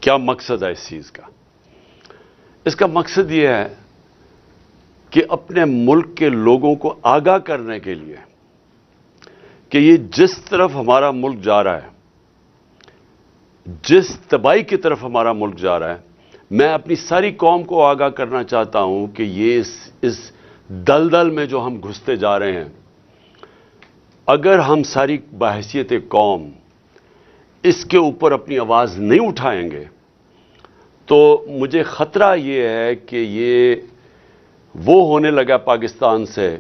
کیا مقصد ہے اس چیز کا؟ اس کا مقصد یہ ہے کہ اپنے ملک کے لوگوں کو آگاہ کرنے کے لیے کہ یہ جس طرف ہمارا ملک جا رہا ہے، جس تباہی کی طرف ہمارا ملک جا رہا ہے، میں اپنی ساری قوم کو آگاہ کرنا چاہتا ہوں کہ یہ اس دلدل میں جو ہم گھستے جا رہے ہیں، اگر ہم ساری بحیثیت قوم اس کے اوپر اپنی آواز نہیں اٹھائیں گے تو مجھے خطرہ یہ ہے کہ یہ وہ ہونے لگا پاکستان سے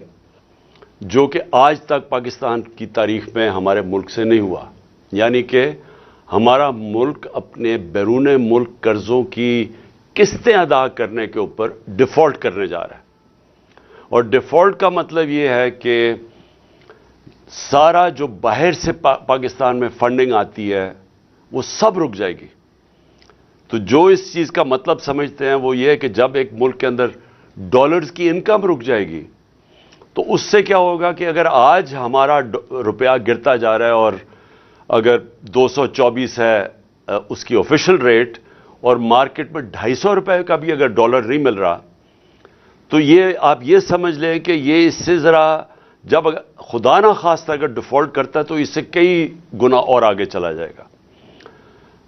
جو کہ آج تک پاکستان کی تاریخ میں ہمارے ملک سے نہیں ہوا، یعنی کہ ہمارا ملک اپنے بیرون ملک قرضوں کی قسطیں ادا کرنے کے اوپر ڈیفالٹ کرنے جا رہا ہے۔ اور ڈیفالٹ کا مطلب یہ ہے کہ سارا جو باہر سے پاکستان میں فنڈنگ آتی ہے وہ سب رک جائے گی۔ تو جو اس چیز کا مطلب سمجھتے ہیں وہ یہ ہے کہ جب ایک ملک کے اندر ڈالرز کی انکم رک جائے گی تو اس سے کیا ہوگا کہ اگر آج ہمارا روپیہ گرتا جا رہا ہے اور اگر 224 ہے اس کی آفیشل ریٹ اور مارکیٹ میں 250 روپے کا بھی اگر ڈالر نہیں مل رہا تو یہ آپ یہ سمجھ لیں کہ یہ اس سے ذرا جب خدا نہ خواستہ اگر ڈیفالٹ کرتا ہے تو اس سے کئی گنا اور آگے چلا جائے گا۔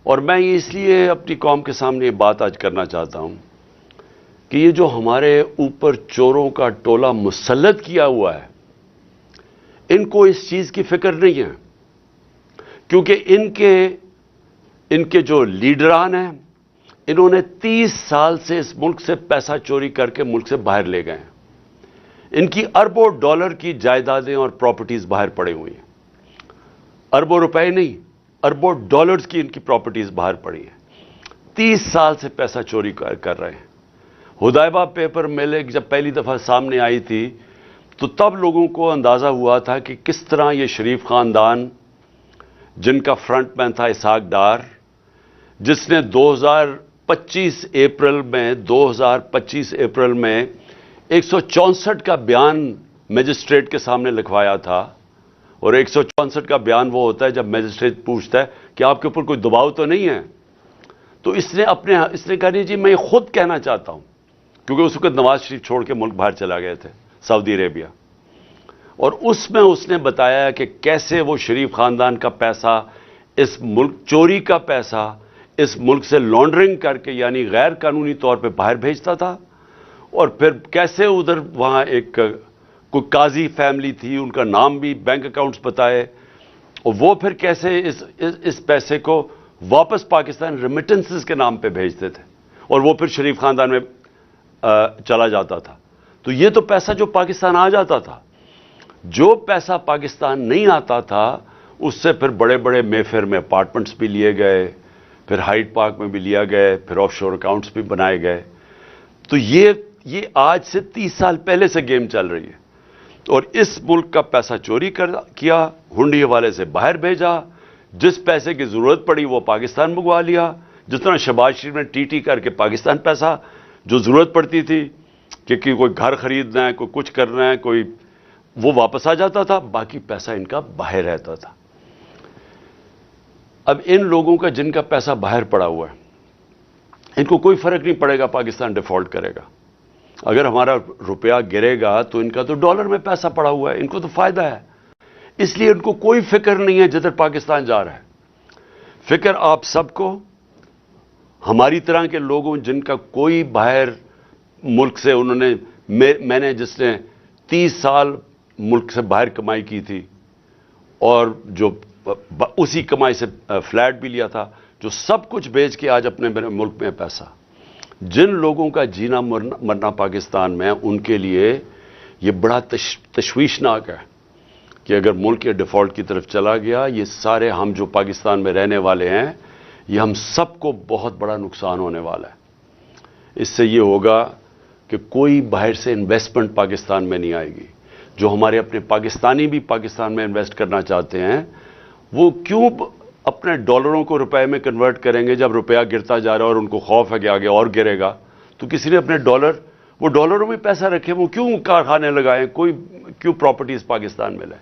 اور میں اس لیے اپنی قوم کے سامنے یہ بات آج کرنا چاہتا ہوں کہ یہ جو ہمارے اوپر چوروں کا ٹولہ مسلط کیا ہوا ہے، ان کو اس چیز کی فکر نہیں ہے، کیونکہ ان کے جو لیڈران ہیں انہوں نے 30 سال سے اس ملک سے پیسہ چوری کر کے ملک سے باہر لے گئے ہیں۔ ان کی اربوں ڈالر کی جائیدادیں اور پراپرٹیز باہر پڑی ہوئی ہیں، اربوں روپے نہیں، اربوں ڈالرز کی ان کی پراپرٹیز باہر پڑی ہیں۔ 30 سال سے پیسہ چوری کر رہے ہیں۔ حدیبہ پیپر مل جب پہلی دفعہ سامنے آئی تھی تو تب لوگوں کو اندازہ ہوا تھا کہ کس طرح یہ شریف خاندان، جن کا فرنٹ مین تھا اسحاق ڈار، جس نے 2025 اپریل میں 164 کا بیان میجسٹریٹ کے سامنے لکھوایا تھا، اور 164 کا بیان وہ ہوتا ہے جب میجسٹریٹ پوچھتا ہے کہ آپ کے اوپر کوئی دباؤ تو نہیں ہے، تو اس نے کہا نہیں جی میں خود کہنا چاہتا ہوں، کیونکہ اس وقت نواز شریف چھوڑ کے ملک باہر چلا گئے تھے سعودی عربیہ، اور اس میں اس نے بتایا کہ کیسے وہ شریف خاندان کا پیسہ، اس ملک چوری کا پیسہ اس ملک سے لانڈرنگ کر کے یعنی غیر قانونی طور پہ باہر بھیجتا تھا، اور پھر کیسے ادھر وہاں ایک کوئی قاضی فیملی تھی، ان کا نام بھی بینک اکاؤنٹس بتائے، اور وہ پھر کیسے اس پیسے کو واپس پاکستان ریمیٹنسز کے نام پہ بھیجتے تھے، اور وہ پھر شریف خاندان میں چلا جاتا تھا۔ تو یہ تو پیسہ جو پاکستان آ جاتا تھا، جو پیسہ پاکستان نہیں آتا تھا اس سے پھر بڑے بڑے مے فیئر میں اپارٹمنٹس بھی لیے گئے، پھر ہائیڈ پارک میں بھی لیا گئے، پھر آف شور اکاؤنٹس بھی بنائے گئے۔ تو یہ آج سے 30 سال پہلے سے گیم چل رہی ہے، اور اس ملک کا پیسہ چوری کیا، ہنڈی حوالے سے باہر بھیجا، جس پیسے کی ضرورت پڑی وہ پاکستان منگوا لیا، جس طرح شہباز شریف نے ٹی کر کے پاکستان پیسہ جو ضرورت پڑتی تھی کہ کوئی گھر خریدنا ہے، کوئی کچھ کرنا ہے، کوئی وہ واپس آ جاتا تھا، باقی پیسہ ان کا باہر رہتا تھا۔ اب ان لوگوں کا جن کا پیسہ باہر پڑا ہوا ہے، ان کو کوئی فرق نہیں پڑے گا پاکستان ڈیفالٹ کرے گا، اگر ہمارا روپیہ گرے گا تو ان کا تو ڈالر میں پیسہ پڑا ہوا ہے، ان کو تو فائدہ ہے، اس لیے ان کو کوئی فکر نہیں ہے جدھر پاکستان جا رہا ہے۔ فکر آپ سب کو، ہماری طرح کے لوگوں جن کا کوئی باہر ملک سے انہوں نے میں نے جس نے 30 سال ملک سے باہر کمائی کی تھی اور جو اسی کمائی سے فلیٹ بھی لیا تھا، جو سب کچھ بیچ کے آج اپنے ملک میں پیسہ، جن لوگوں کا جینا مرنا پاکستان میں، ان کے لیے یہ بڑا تشویشناک ہے کہ اگر ملک یہ ڈیفالٹ کی طرف چلا گیا، یہ سارے ہم جو پاکستان میں رہنے والے ہیں، یہ ہم سب کو بہت بڑا نقصان ہونے والا ہے۔ اس سے یہ ہوگا کہ کوئی باہر سے انویسٹمنٹ پاکستان میں نہیں آئے گی۔ جو ہمارے اپنے پاکستانی بھی پاکستان میں انویسٹ کرنا چاہتے ہیں، وہ کیوں اپنے ڈالروں کو روپے میں کنورٹ کریں گے جب روپیہ گرتا جا رہا ہے اور ان کو خوف ہے کہ آگے اور گرے گا؟ تو کسی نے اپنے وہ ڈالروں میں پیسہ رکھے، وہ کیوں کارخانے لگائیں، کوئی کیوں پراپرٹیز پاکستان میں لیں؟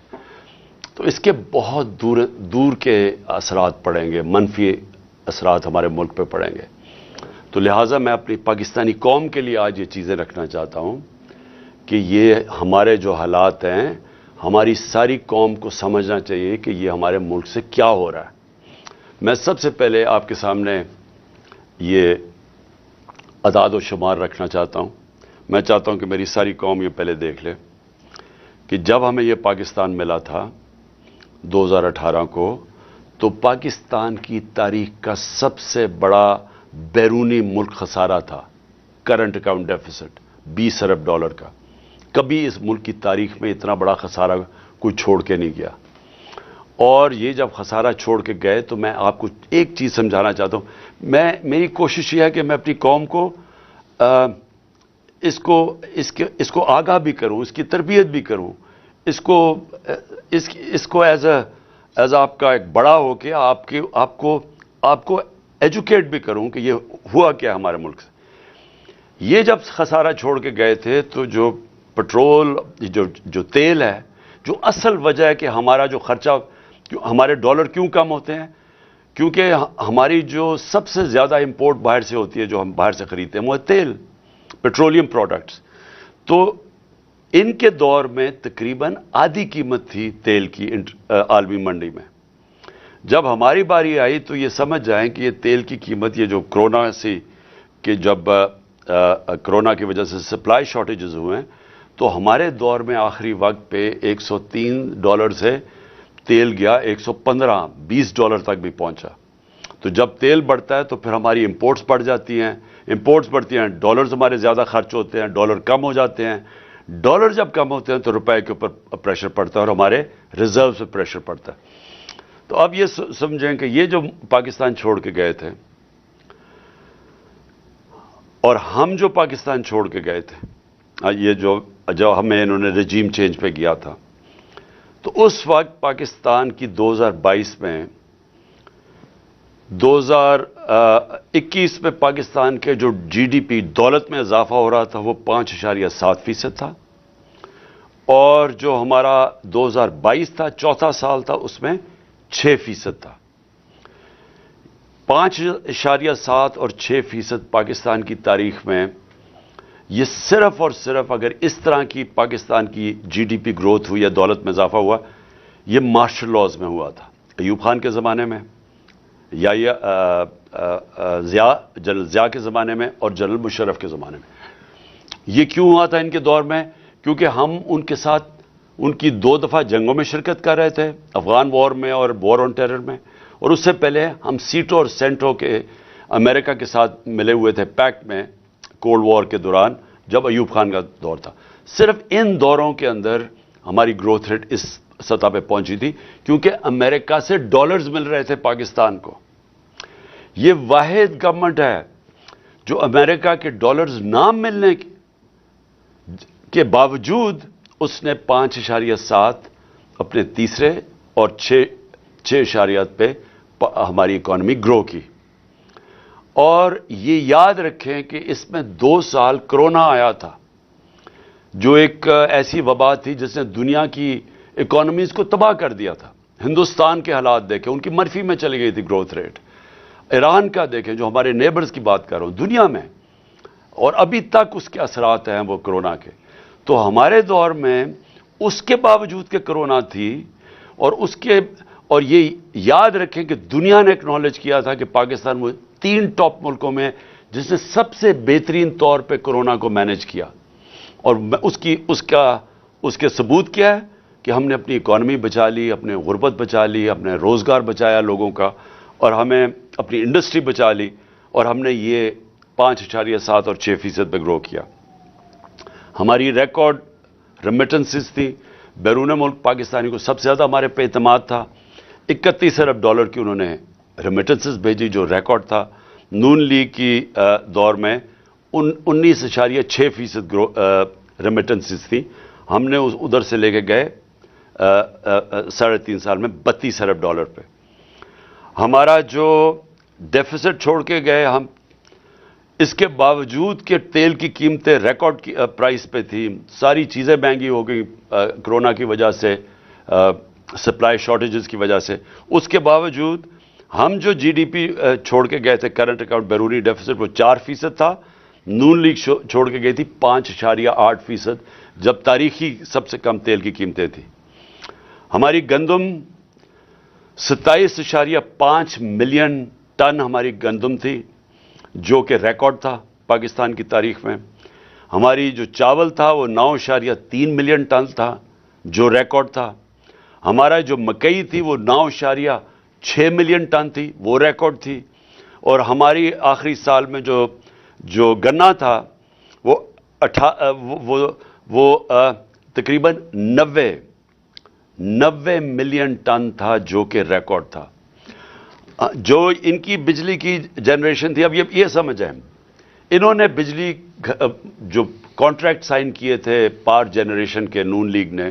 تو اس کے بہت دور کے اثرات پڑیں گے، منفی اثرات ہمارے ملک پہ پڑیں گے. تو لہٰذا میں اپنی پاکستانی قوم کے لیے آج یہ چیزیں رکھنا چاہتا ہوں کہ یہ ہمارے جو حالات ہیں، ہماری ساری قوم کو سمجھنا چاہیے کہ یہ ہمارے ملک سے کیا ہو رہا ہے. میں سب سے پہلے آپ کے سامنے یہ اعداد و شمار رکھنا چاہتا ہوں. میں چاہتا ہوں کہ میری ساری قوم یہ پہلے دیکھ لے کہ جب ہمیں یہ پاکستان ملا تھا 2018 کو، تو پاکستان کی تاریخ کا سب سے بڑا بیرونی ملک خسارہ تھا کرنٹ اکاؤنٹ ڈیفیسٹ $20 ارب کا. کبھی اس ملک کی تاریخ میں اتنا بڑا خسارہ کوئی چھوڑ کے نہیں گیا. اور یہ جب خسارہ چھوڑ کے گئے تو میں آپ کو ایک چیز سمجھانا چاہتا ہوں. میری کوشش یہ ہے کہ میں اپنی قوم کو اس کو آگاہ بھی کروں، اس کی تربیت بھی کروں، اس کو ایز آپ کا ایک بڑا ہو کے آپ کو ایجوکیٹ بھی کروں کہ یہ ہوا کیا ہمارے ملک سے. یہ جب خسارہ چھوڑ کے گئے تھے تو جو پٹرول، جو تیل ہے، جو اصل وجہ ہے کہ ہمارا جو خرچہ، ہمارے ڈالر کیوں کم ہوتے ہیں، کیونکہ ہماری جو سب سے زیادہ امپورٹ باہر سے ہوتی ہے، جو ہم باہر سے خریدتے ہیں، وہ تیل، پیٹرولیم پروڈکٹس. تو ان کے دور میں تقریباً آدھی قیمت تھی تیل کی عالمی منڈی میں. جب ہماری باری آئی تو یہ سمجھ جائیں کہ یہ تیل کی قیمت، یہ جو کرونا سے، کہ جب کرونا کی وجہ سے سپلائی شارٹیجز ہوئے ہیں، تو ہمارے دور میں آخری وقت پہ $103 سے تیل گیا $115، $20 تک بھی پہنچا. تو جب تیل بڑھتا ہے تو پھر ہماری امپورٹس بڑھ جاتی ہیں، امپورٹس بڑھتی ہیں، ڈالرز ہمارے زیادہ خرچ ہوتے ہیں، ڈالر کم ہو جاتے ہیں. ڈالر جب کم ہوتے ہیں تو روپے کے اوپر پریشر پڑتا ہے اور ہمارے ریزرو پہ پریشر پڑتا ہے. تو اب یہ سمجھیں کہ یہ جو پاکستان چھوڑ کے گئے تھے اور ہم جو پاکستان چھوڑ کے گئے تھے، یہ جو ہمیں انہوں نے رجیم چینج پہ کیا تھا، تو اس وقت پاکستان کی 2022 میں 2021 میں پاکستان کے جو GDP دولت میں اضافہ ہو رہا تھا وہ 5.7% تھا، اور جو ہمارا 2022 تھا، چوتھا سال تھا، اس میں 6% تھا. 5.7 اور 6% پاکستان کی تاریخ میں، یہ صرف اور صرف اگر اس طرح کی پاکستان کی GDP گروتھ ہوئی یا دولت میں اضافہ ہوا، یہ مارشل لاز میں ہوا تھا، ایوب خان کے زمانے میں، یا جنرل ضیاء کے زمانے میں اور جنرل مشرف کے زمانے میں. یہ کیوں ہوا تھا ان کے دور میں؟ کیونکہ ہم ان کے ساتھ ان کی 2 دفعہ جنگوں میں شرکت کر رہے تھے، افغان وار میں اور وار آن ٹیرر میں، اور اس سے پہلے ہم سیٹو اور سینٹو کے امریکہ کے ساتھ ملے ہوئے تھے پیکٹ میں کولڈ وار کے دوران، جب ایوب خان کا دور تھا. صرف ان دوروں کے اندر ہماری گروتھ ریٹ اس سطح پہ پہنچی تھی کیونکہ امریکہ سے ڈالرز مل رہے تھے پاکستان کو. یہ واحد گورنمنٹ ہے جو امریکہ کے ڈالرز نہ ملنے کے باوجود اس نے 5.7 اپنے تیسرے اور 6.8 پہ ہماری اکانومی گرو کی. اور یہ یاد رکھیں کہ اس میں 2 سال کرونا آیا تھا، جو ایک ایسی وبا تھی جس نے دنیا کی اکانومیز کو تباہ کر دیا تھا. ہندوستان کے حالات دیکھیں، ان کی منفی میں چلی گئی تھی گروتھ ریٹ. ایران کا دیکھیں، جو ہمارے نیبرز کی بات کر رہا ہوں دنیا میں، اور ابھی تک اس کے اثرات ہیں وہ کرونا کے. تو ہمارے دور میں اس کے باوجود کہ کرونا تھی، اور یہ یاد رکھیں کہ دنیا نے اکنالج کیا تھا کہ پاکستان وہ 3 ٹاپ ملکوں میں جس نے سب سے بہترین طور پہ کرونا کو مینج کیا. اور اس کے ثبوت کیا ہے کہ ہم نے اپنی اکانومی بچا لی، اپنے غربت بچا لی، اپنے روزگار بچایا لوگوں کا، اور ہمیں اپنی انڈسٹری بچا لی، اور ہم نے یہ 5.7 اور 6% پہ گرو کیا. ہماری ریکارڈ ریمیٹنسز تھی، بیرون ملک پاکستانی کو سب سے زیادہ ہمارے پہ اعتماد تھا. $31 ارب کی انہوں نے ریمیٹنسز بھیجی، جو ریکارڈ تھا. نون لیگ کی دور میں 19.6% ریمیٹنسز تھی. ہم نے ادھر سے لے کے گئے 3.5 سال میں $32 ارب پہ. ہمارا جو ڈیفیسٹ چھوڑ کے گئے ہم، اس کے باوجود کہ تیل کی قیمتیں ریکارڈ کی پرائس پہ تھی، ساری چیزیں مہنگی ہو گئی کرونا کی وجہ سے، سپلائی شارٹیجز کی وجہ سے، اس کے باوجود ہم جو جی ڈی پی چھوڑ کے گئے تھے کرنٹ اکاؤنٹ بیرونی ڈیفیسٹ وہ 4% تھا. نون لیگ چھوڑ کے گئی تھی 5.8%، جب تاریخی سب سے کم تیل کی قیمتیں تھیں. ہماری گندم 27.5 ملین ٹن ہماری گندم تھی، جو کہ ریکارڈ تھا پاکستان کی تاریخ میں. ہماری جو چاول تھا وہ 9.3 ملین ٹن تھا، جو ریکارڈ تھا. ہمارا جو مکئی تھی وہ 9.6 ملین ٹن تھی، وہ ریکارڈ تھی. اور ہماری آخری سال میں جو گنا تھا وہ تقریباً 90 ملین ٹن تھا، جو کہ ریکارڈ تھا. جو ان کی بجلی کی جنریشن تھی، اب یہ سمجھیں، انہوں نے بجلی جو کانٹریکٹ سائن کیے تھے پاور جنریشن کے نون لیگ نے،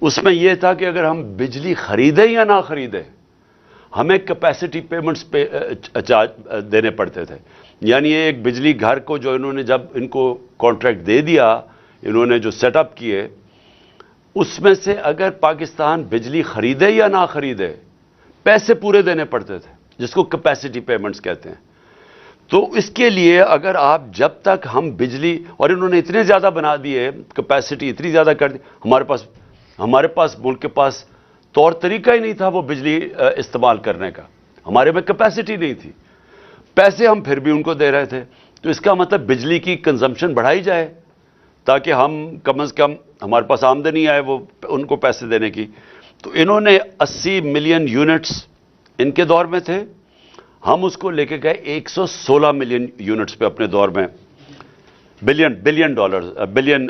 اس میں یہ تھا کہ اگر ہم بجلی خریدیں یا نہ خریدیں ہمیں کیپیسٹی پیمنٹس پہ دینے پڑتے تھے. یعنی ایک بجلی گھر کو جو انہوں نے جب ان کو کانٹریکٹ دے دیا، انہوں نے جو سیٹ اپ کیے، اس میں سے اگر پاکستان بجلی خریدے یا نہ خریدے پیسے پورے دینے پڑتے تھے، جس کو کیپیسٹی پیمنٹس کہتے ہیں. تو اس کے لیے اگر آپ جب تک ہم بجلی، اور انہوں نے اتنے زیادہ بنا دیے، کیپیسٹی اتنی زیادہ کر دی، ہمارے پاس ملک کے پاس طور طریقہ ہی نہیں تھا وہ بجلی استعمال کرنے کا. ہمارے میں کیپیسٹی نہیں تھی، پیسے ہم پھر بھی ان کو دے رہے تھے. تو اس کا مطلب بجلی کی کنزمپشن بڑھائی جائے تاکہ ہم کم از کم ہمارے پاس آمدنی آئے وہ ان کو پیسے دینے کی. تو انہوں نے 80 ملین یونٹس ان کے دور میں تھے، ہم اس کو لے کے گئے 116 ملین یونٹس پہ اپنے دور میں. بلین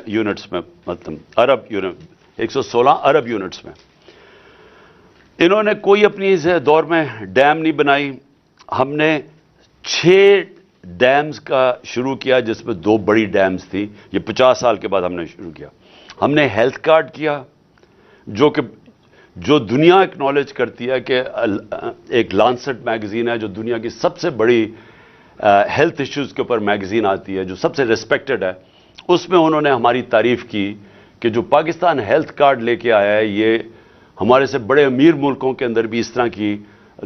یونٹس میں، مطلب ارب یونٹ، 116 ارب یونٹس میں. انہوں نے کوئی اپنی اس دور میں ڈیم نہیں بنائی. ہم نے 6 ڈیمز کا شروع کیا، جس میں 2 بڑی ڈیمز تھی. یہ 50 سال کے بعد ہم نے شروع کیا. ہم نے ہیلتھ کارڈ کیا، جو دنیا اکنالج کرتی ہے کہ ایک لانسٹ میگزین ہے جو دنیا کی سب سے بڑی ہیلتھ ایشوز کے اوپر میگزین آتی ہے، جو سب سے ریسپیکٹڈ ہے. اس میں انہوں نے ہماری تعریف کی کہ جو پاکستان ہیلتھ کارڈ لے کے آیا ہے، یہ ہمارے سے بڑے امیر ملکوں کے اندر بھی اس طرح کی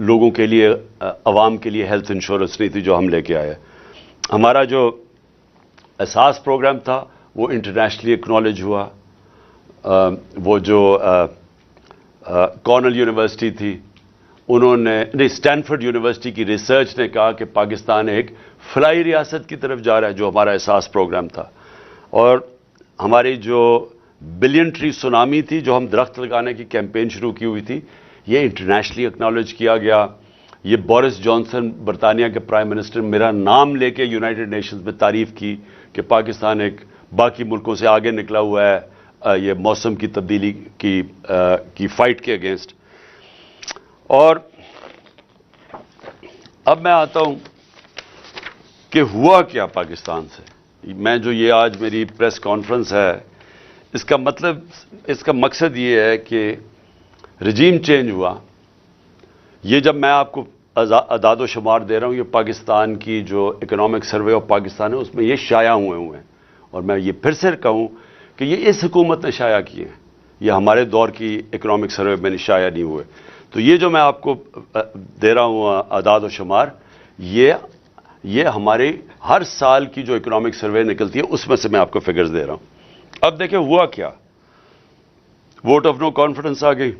لوگوں کے لیے، عوام کے لیے ہیلتھ انشورنس نہیں تھی جو ہم لے کے آئے. ہمارا جو اساس پروگرام تھا وہ انٹرنیشنلی اکنالج ہوا. وہ جو کارنل یونیورسٹی تھی، انہوں نے اسٹینفورڈ یونیورسٹی کی ریسرچ نے کہا کہ پاکستان ایک فلائی ریاست کی طرف جا رہا ہے، جو ہمارا اساس پروگرام تھا. اور ہماری جو بلین ٹری سونامی تھی، جو ہم درخت لگانے کی کیمپین شروع کی ہوئی تھی، یہ انٹرنیشنلی اکنالج کیا گیا. یہ بورس جانسن برطانیہ کے پرائم منسٹر میرا نام لے کے یونائٹڈ نیشنز میں تعریف کی کہ پاکستان ایک باقی ملکوں سے آگے نکلا ہوا ہے یہ موسم کی تبدیلی کی فائٹ کے اگینسٹ. اور اب میں آتا ہوں کہ ہوا کیا پاکستان سے. میں جو یہ آج میری پریس کانفرنس ہے، اس کا مطلب، اس کا مقصد یہ ہے کہ رجیم چینج ہوا. یہ جب میں آپ کو اعداد و شمار دے رہا ہوں، یہ پاکستان کی جو اکنامک سروے آف پاکستان ہے، اس میں یہ شائع ہوئے ہیں. اور میں یہ پھر سے کہوں کہ یہ اس حکومت نے شائع کیے ہیں، یہ ہمارے دور کی اکنامک سروے میں شائع نہیں ہوئے. تو یہ جو میں آپ کو دے رہا ہوں اعداد و شمار، یہ ہمارے ہر سال کی جو اکنامک سروے نکلتی ہے اس میں سے میں آپ کو فگرز دے رہا ہوں. اب دیکھیں ہوا کیا. ووٹ آف نو کانفیڈنس آ گئی.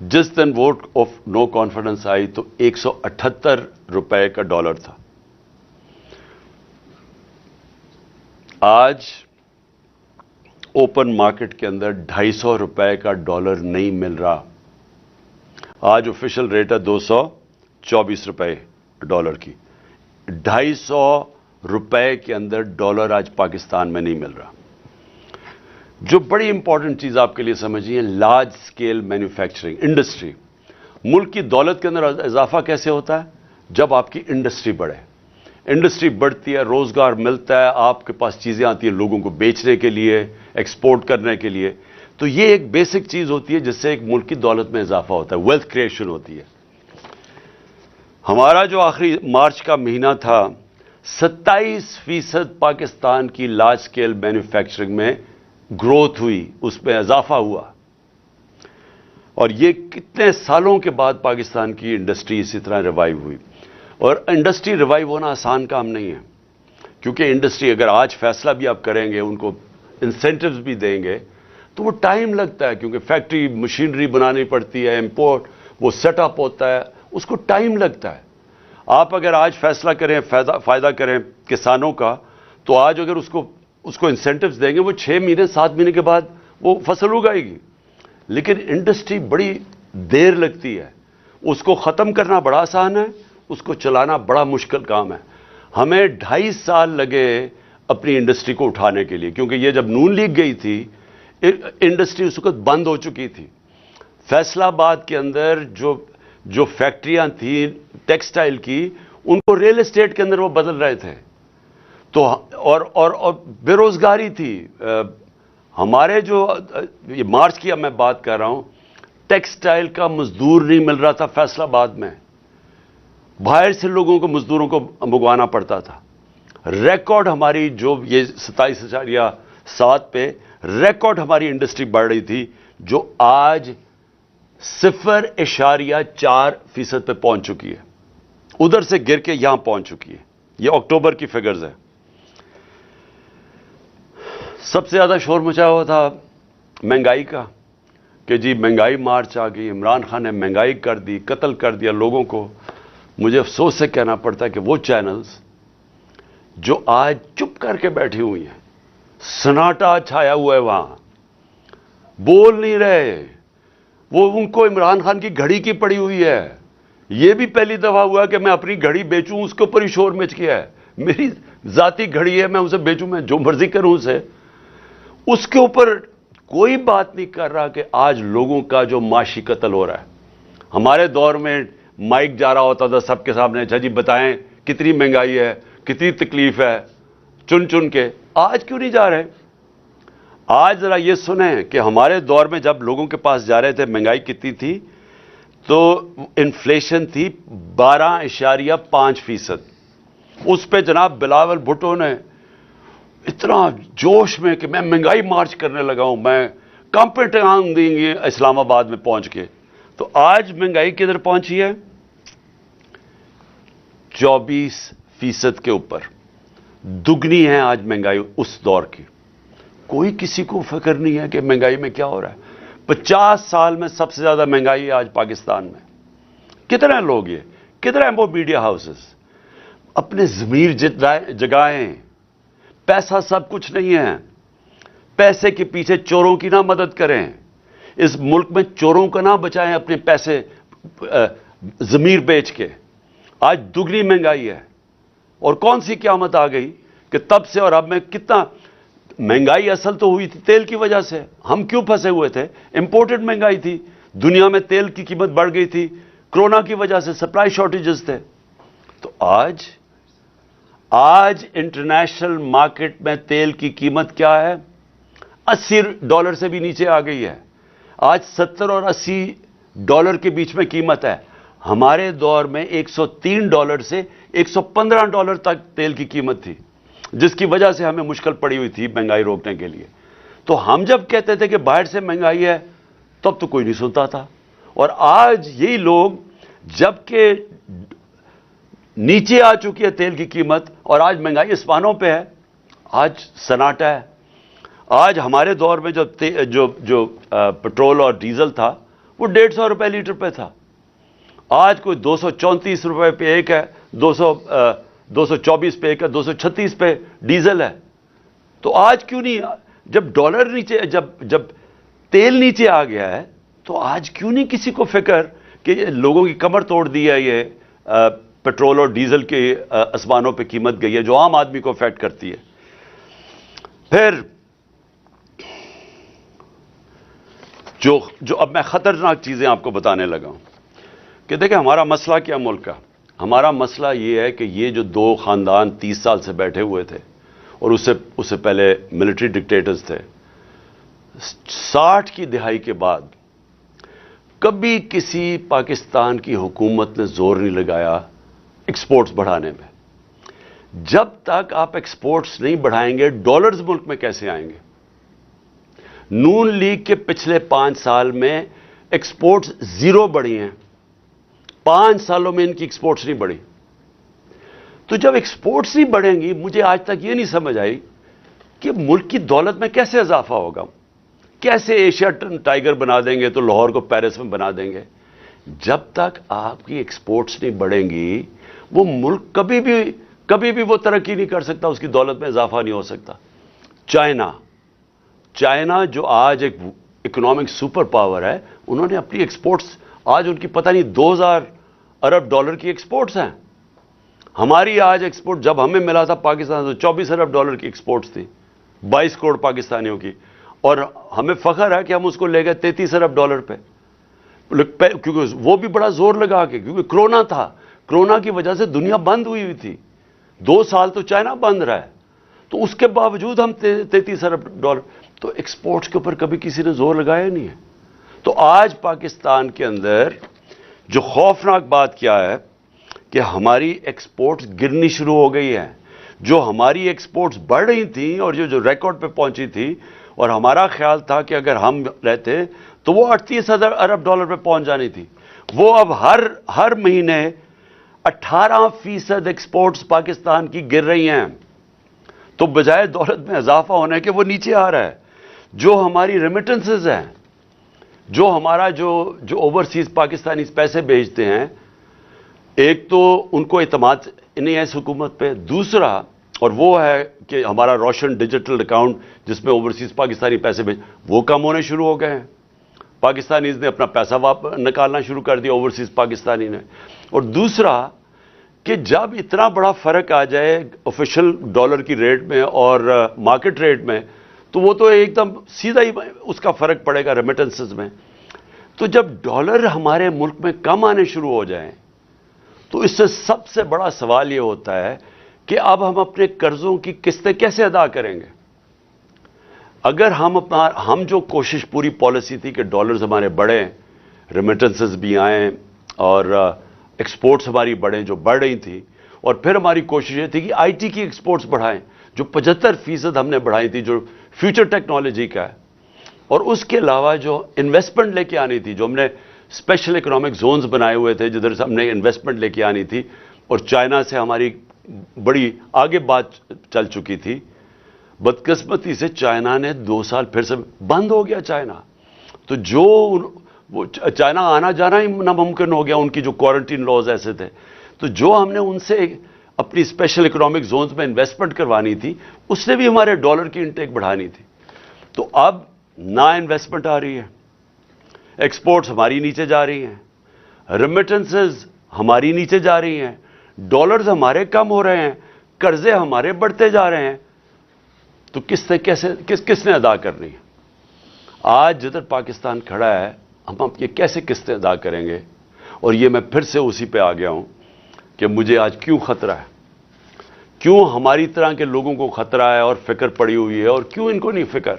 جس دن ووٹ آف نو کانفیڈنس آئی تو 178 روپے کا ڈالر تھا. آج اوپن مارکیٹ کے اندر 250 روپے کا ڈالر نہیں مل رہا. آج آفیشل ریٹ ہے 224 روپے ڈالر کی. 250 روپے کے اندر ڈالر آج پاکستان میں نہیں مل رہا. جو بڑی امپورٹنٹ چیز آپ کے لیے سمجھیے، لارج سکیل مینوفیکچرنگ انڈسٹری. ملک کی دولت کے اندر اضافہ کیسے ہوتا ہے؟ جب آپ کی انڈسٹری بڑھے. انڈسٹری بڑھتی ہے، روزگار ملتا ہے، آپ کے پاس چیزیں آتی ہیں لوگوں کو بیچنے کے لیے، ایکسپورٹ کرنے کے لیے. تو یہ ایک بیسک چیز ہوتی ہے جس سے ایک ملک کی دولت میں اضافہ ہوتا ہے، ویلتھ کریشن ہوتی ہے. ہمارا جو آخری مارچ کا مہینہ تھا، 27% پاکستان کی لارج سکیل مینوفیکچرنگ میں گروتھ ہوئی، اس میں اضافہ ہوا. اور یہ کتنے سالوں کے بعد پاکستان کی انڈسٹری اسی طرح ریوائیو ہوئی. اور انڈسٹری ریوائیو ہونا آسان کام نہیں ہے, کیونکہ انڈسٹری اگر آج فیصلہ بھی آپ کریں گے, ان کو انسینٹیوز بھی دیں گے, تو وہ ٹائم لگتا ہے, کیونکہ فیکٹری مشینری بنانی پڑتی ہے, امپورٹ وہ سیٹ اپ ہوتا ہے, اس کو ٹائم لگتا ہے. آپ اگر آج فیصلہ کریں, فائدہ کریں کسانوں کا, تو آج اگر اس کو انسینٹیوز دیں گے, وہ 6 مہینے 7 مہینے کے بعد وہ فصل اگائے گی. لیکن انڈسٹری بڑی دیر لگتی ہے, اس کو ختم کرنا بڑا آسان ہے, اس کو چلانا بڑا مشکل کام ہے. ہمیں 2.5 سال لگے اپنی انڈسٹری کو اٹھانے کے لیے, کیونکہ یہ جب نون لیگ گئی تھی انڈسٹری اس وقت بند ہو چکی تھی. فیصل آباد کے اندر جو فیکٹریاں تھیں ٹیکسٹائل کی, ان کو ریل اسٹیٹ کے اندر وہ بدل رہے تھے. تو اور بے روزگاری تھی. ہمارے جو یہ مارچ کی اب میں بات کر رہا ہوں, ٹیکسٹائل کا مزدور نہیں مل رہا تھا فیصل آباد میں, باہر سے لوگوں کو مزدوروں کو منگوانا پڑتا تھا. ریکارڈ ہماری جو یہ 27.7 پہ ریکارڈ ہماری انڈسٹری بڑھ رہی تھی, جو آج 0.4% پہ پہنچ چکی ہے, ادھر سے گر کے یہاں پہنچ چکی ہے. یہ اکتوبر کی فگرز ہے. سب سے زیادہ شور مچایا ہوا تھا مہنگائی کا, کہ جی مہنگائی مارچ آ گئی, عمران خان نے مہنگائی کر دی, قتل کر دیا لوگوں کو. مجھے افسوس سے کہنا پڑتا ہے کہ وہ چینلز جو آج چپ کر کے بیٹھی ہوئی ہیں, سناٹا چھایا ہوا ہے وہاں, بول نہیں رہے, وہ ان کو عمران خان کی گھڑی کی پڑی ہوئی ہے. یہ بھی پہلی دفعہ ہوا کہ میں اپنی گھڑی بیچوں, اس کے اوپر ہی شور مچ گیا ہے. میری ذاتی گھڑی ہے, میں اسے بیچوں, میں جو مرضی کروں اسے. اس کے اوپر کوئی بات نہیں کر رہا کہ آج لوگوں کا جو معاشی قتل ہو رہا ہے. ہمارے دور میں مائک جا رہا ہوتا تھا سب کے سامنے, اچھا جی بتائیں کتنی مہنگائی ہے, کتنی تکلیف ہے, چن چن کے. آج کیوں نہیں جا رہے؟ آج ذرا یہ سنیں کہ ہمارے دور میں جب لوگوں کے پاس جا رہے تھے مہنگائی کتنی تھی, تو انفلیشن تھی 12.5%. اس پہ جناب بلاول بھٹو نے اتنا جوش میں کہ میں مہنگائی مارچ کرنے لگا ہوں, میں کمپٹان دیں گے اسلام آباد میں پہنچ کے. تو آج مہنگائی کدھر پہنچی ہے؟ 24% کے اوپر. دگنی ہے آج مہنگائی اس دور کی. کوئی کسی کو فکر نہیں ہے کہ مہنگائی میں کیا ہو رہا ہے. 50 سال میں سب سے زیادہ مہنگائی ہے آج پاکستان میں. کتنے لوگ یہ, کتنے وہ میڈیا ہاؤسز اپنے ضمیر جگائیں. پیسہ سب کچھ نہیں ہے, پیسے کے پیچھے چوروں کی نہ مدد کریں. اس ملک میں چوروں کا نہ بچائیں اپنے پیسے ضمیر بیچ کے. آج دگنی مہنگائی ہے. اور کون سی قیامت آ گئی کہ تب سے اور اب میں کتنا مہنگائی اصل تو ہوئی تھی تیل کی وجہ سے. ہم کیوں پھنسے ہوئے تھے؟ امپورٹڈ مہنگائی تھی, دنیا میں تیل کی قیمت بڑھ گئی تھی, کرونا کی وجہ سے سپلائی شارٹیجز تھے. تو آج انٹرنیشنل مارکیٹ میں تیل کی قیمت کیا ہے؟ $80 سے بھی نیچے آ گئی ہے. آج $70 اور $80 کے بیچ میں قیمت ہے. ہمارے دور میں $103 سے $115 تک تیل کی قیمت تھی, جس کی وجہ سے ہمیں مشکل پڑی ہوئی تھی مہنگائی روکنے کے لیے. تو ہم جب کہتے تھے کہ باہر سے مہنگائی ہے, تب تو کوئی نہیں سنتا تھا. اور آج یہی لوگ جب کہ نیچے آ چکی ہے تیل کی قیمت اور آج مہنگائی آسمانوں پہ ہے, آج سناٹا ہے. آج ہمارے دور میں جو پٹرول اور ڈیزل تھا وہ $150 لیٹر پہ تھا. آج کوئی $234 پہ ایک ہے, 224 پہ ایک ہے, 236 پہ ڈیزل ہے. تو آج کیوں نہیں, جب ڈالر نیچے, جب تیل نیچے آ گیا ہے, تو آج کیوں نہیں کسی کو فکر کہ لوگوں کی کمر توڑ دی ہے یہ پیٹرول اور ڈیزل کے آسمانوں پہ قیمت گئی ہے, جو عام آدمی کو افیکٹ کرتی ہے. پھر جو اب میں خطرناک چیزیں آپ کو بتانے لگا ہوں کہ دیکھیں ہمارا مسئلہ کیا ملک کا. ہمارا مسئلہ یہ ہے کہ یہ جو 2 خاندان 30 سال سے بیٹھے ہوئے تھے, اور اس سے پہلے ملٹری ڈکٹیٹرز تھے, 60 کی دہائی کے بعد کبھی کسی پاکستان کی حکومت نے زور نہیں لگایا ایکسپورٹس بڑھانے میں. جب تک آپ ایکسپورٹس نہیں بڑھائیں گے, ڈالرز ملک میں کیسے آئیں گے؟ نون لیگ کے پچھلے 5 سال میں ایکسپورٹس زیرو بڑھی ہیں, 5 سالوں میں ان کی ایکسپورٹس نہیں بڑھی. تو جب ایکسپورٹس نہیں بڑھیں گی, مجھے آج تک یہ نہیں سمجھ آئی کہ ملک کی دولت میں کیسے اضافہ ہوگا. کیسے ایشیا ٹائیگر بنا دیں گے تو لاہور کو پیرس میں بنا دیں گے. جب تک آپ کی ایکسپورٹس نہیں بڑھیں گی, وہ ملک کبھی بھی وہ ترقی نہیں کر سکتا, اس کی دولت میں اضافہ نہیں ہو سکتا. چائنا جو آج ایک اکنامک سپر پاور ہے, انہوں نے اپنی ایکسپورٹس, آج ان کی پتہ نہیں 2000 ارب ڈالر کی ایکسپورٹس ہیں. ہماری آج ایکسپورٹ جب ہمیں ملا تھا پاکستان تو 24 ارب ڈالر کی ایکسپورٹس تھی, 22 کروڑ پاکستانیوں کی, اور ہمیں فخر ہے کہ ہم اس کو لے گئے 33 ارب ڈالر پہ, کیونکہ وہ بھی بڑا زور لگا کے, کیونکہ کرونا تھا. کرونا کی وجہ سے دنیا بند ہوئی تھی, 2 سال تو چائنا بند رہا ہے, تو اس کے باوجود ہم 33 ارب ڈالر. تو ایکسپورٹس کے اوپر کبھی کسی نے زور لگایا نہیں ہے. تو آج پاکستان کے اندر جو خوفناک بات کیا ہے کہ ہماری ایکسپورٹس گرنی شروع ہو گئی ہے. جو ہماری ایکسپورٹس بڑھ رہی تھیں اور جو ریکارڈ پہ پہنچی تھی, اور ہمارا خیال تھا کہ اگر ہم رہتے تو وہ 38 ارب ڈالر پہ پہنچ جانی تھی, وہ اب ہر مہینے 18% ایکسپورٹس پاکستان کی گر رہی ہیں. تو بجائے دولت میں اضافہ ہونے کے وہ نیچے آ رہا ہے. جو ہماری ریمیٹنسز ہیں, جو ہمارا جو اوورسیز پاکستانی پیسے بھیجتے ہیں, ایک تو ان کو اعتماد نہیں ہے اس حکومت پہ, دوسرا اور وہ ہے کہ ہمارا روشن ڈیجیٹل اکاؤنٹ جس میں اوورسیز پاکستانی پیسے وہ کم ہونے شروع ہو گئے ہیں. پاکستانیز نے اپنا پیسہ نکالنا شروع کر دیا اوورسیز پاکستانی نے. اور دوسرا کہ جب اتنا بڑا فرق آ جائے آفیشل ڈالر کی ریٹ میں اور مارکیٹ ریٹ میں, تو وہ تو ایک دم سیدھا ہی اس کا فرق پڑے گا ریمیٹنسز میں. تو جب ڈالر ہمارے ملک میں کم آنے شروع ہو جائیں تو اس سے سب سے بڑا سوال یہ ہوتا ہے کہ اب ہم اپنے قرضوں کی قسطیں کیسے ادا کریں گے. اگر ہم جو کوشش پوری پالیسی تھی کہ ڈالرز ہمارے بڑھیں, ریمیٹنسز بھی آئیں اور ایکسپورٹس ہماری بڑھیں جو بڑھ رہی تھی, اور پھر ہماری کوشش یہ تھی کہ آئی ٹی کی ایکسپورٹس بڑھائیں جو 75% ہم نے بڑھائی تھی, جو فیوچر ٹیکنالوجی کا ہے, اور اس کے علاوہ جو انویسٹمنٹ لے کے آنی تھی, جو ہم نے اسپیشل اکنامک زونز بنائے ہوئے تھے جدھر سے ہم نے انویسٹمنٹ لے کے آنی تھی, اور چائنا سے ہماری بڑی آگے بات چل چکی تھی. بدقسمتی سے چائنا نے 2 سال پھر سے بند ہو گیا چائنا. تو وہ چائنا آنا جانا ہی ناممکن ہو گیا, ان کی جو کوارنٹین لاز ایسے تھے. تو جو ہم نے ان سے اپنی اسپیشل اکنامک زونز میں انویسٹمنٹ کروانی تھی, اس نے بھی ہمارے ڈالر کی انٹیک بڑھانی تھی. تو اب نہ انویسٹمنٹ آ رہی ہے, ایکسپورٹس ہماری نیچے جا رہی ہیں, ریمیٹنسز ہماری نیچے جا رہی ہیں, ڈالرز ہمارے کم ہو رہے ہیں, قرضے ہمارے بڑھتے جا رہے ہیں. تو کس نے ادا کرنی ہے؟ آج جدھر پاکستان کھڑا ہے, ہم یہ کیسے قسطیں ادا کریں گے؟ اور یہ میں پھر سے اسی پہ آ گیا ہوں کہ مجھے آج کیوں خطرہ ہے, کیوں ہماری طرح کے لوگوں کو خطرہ ہے اور فکر پڑی ہوئی ہے, اور کیوں ان کو نہیں فکر.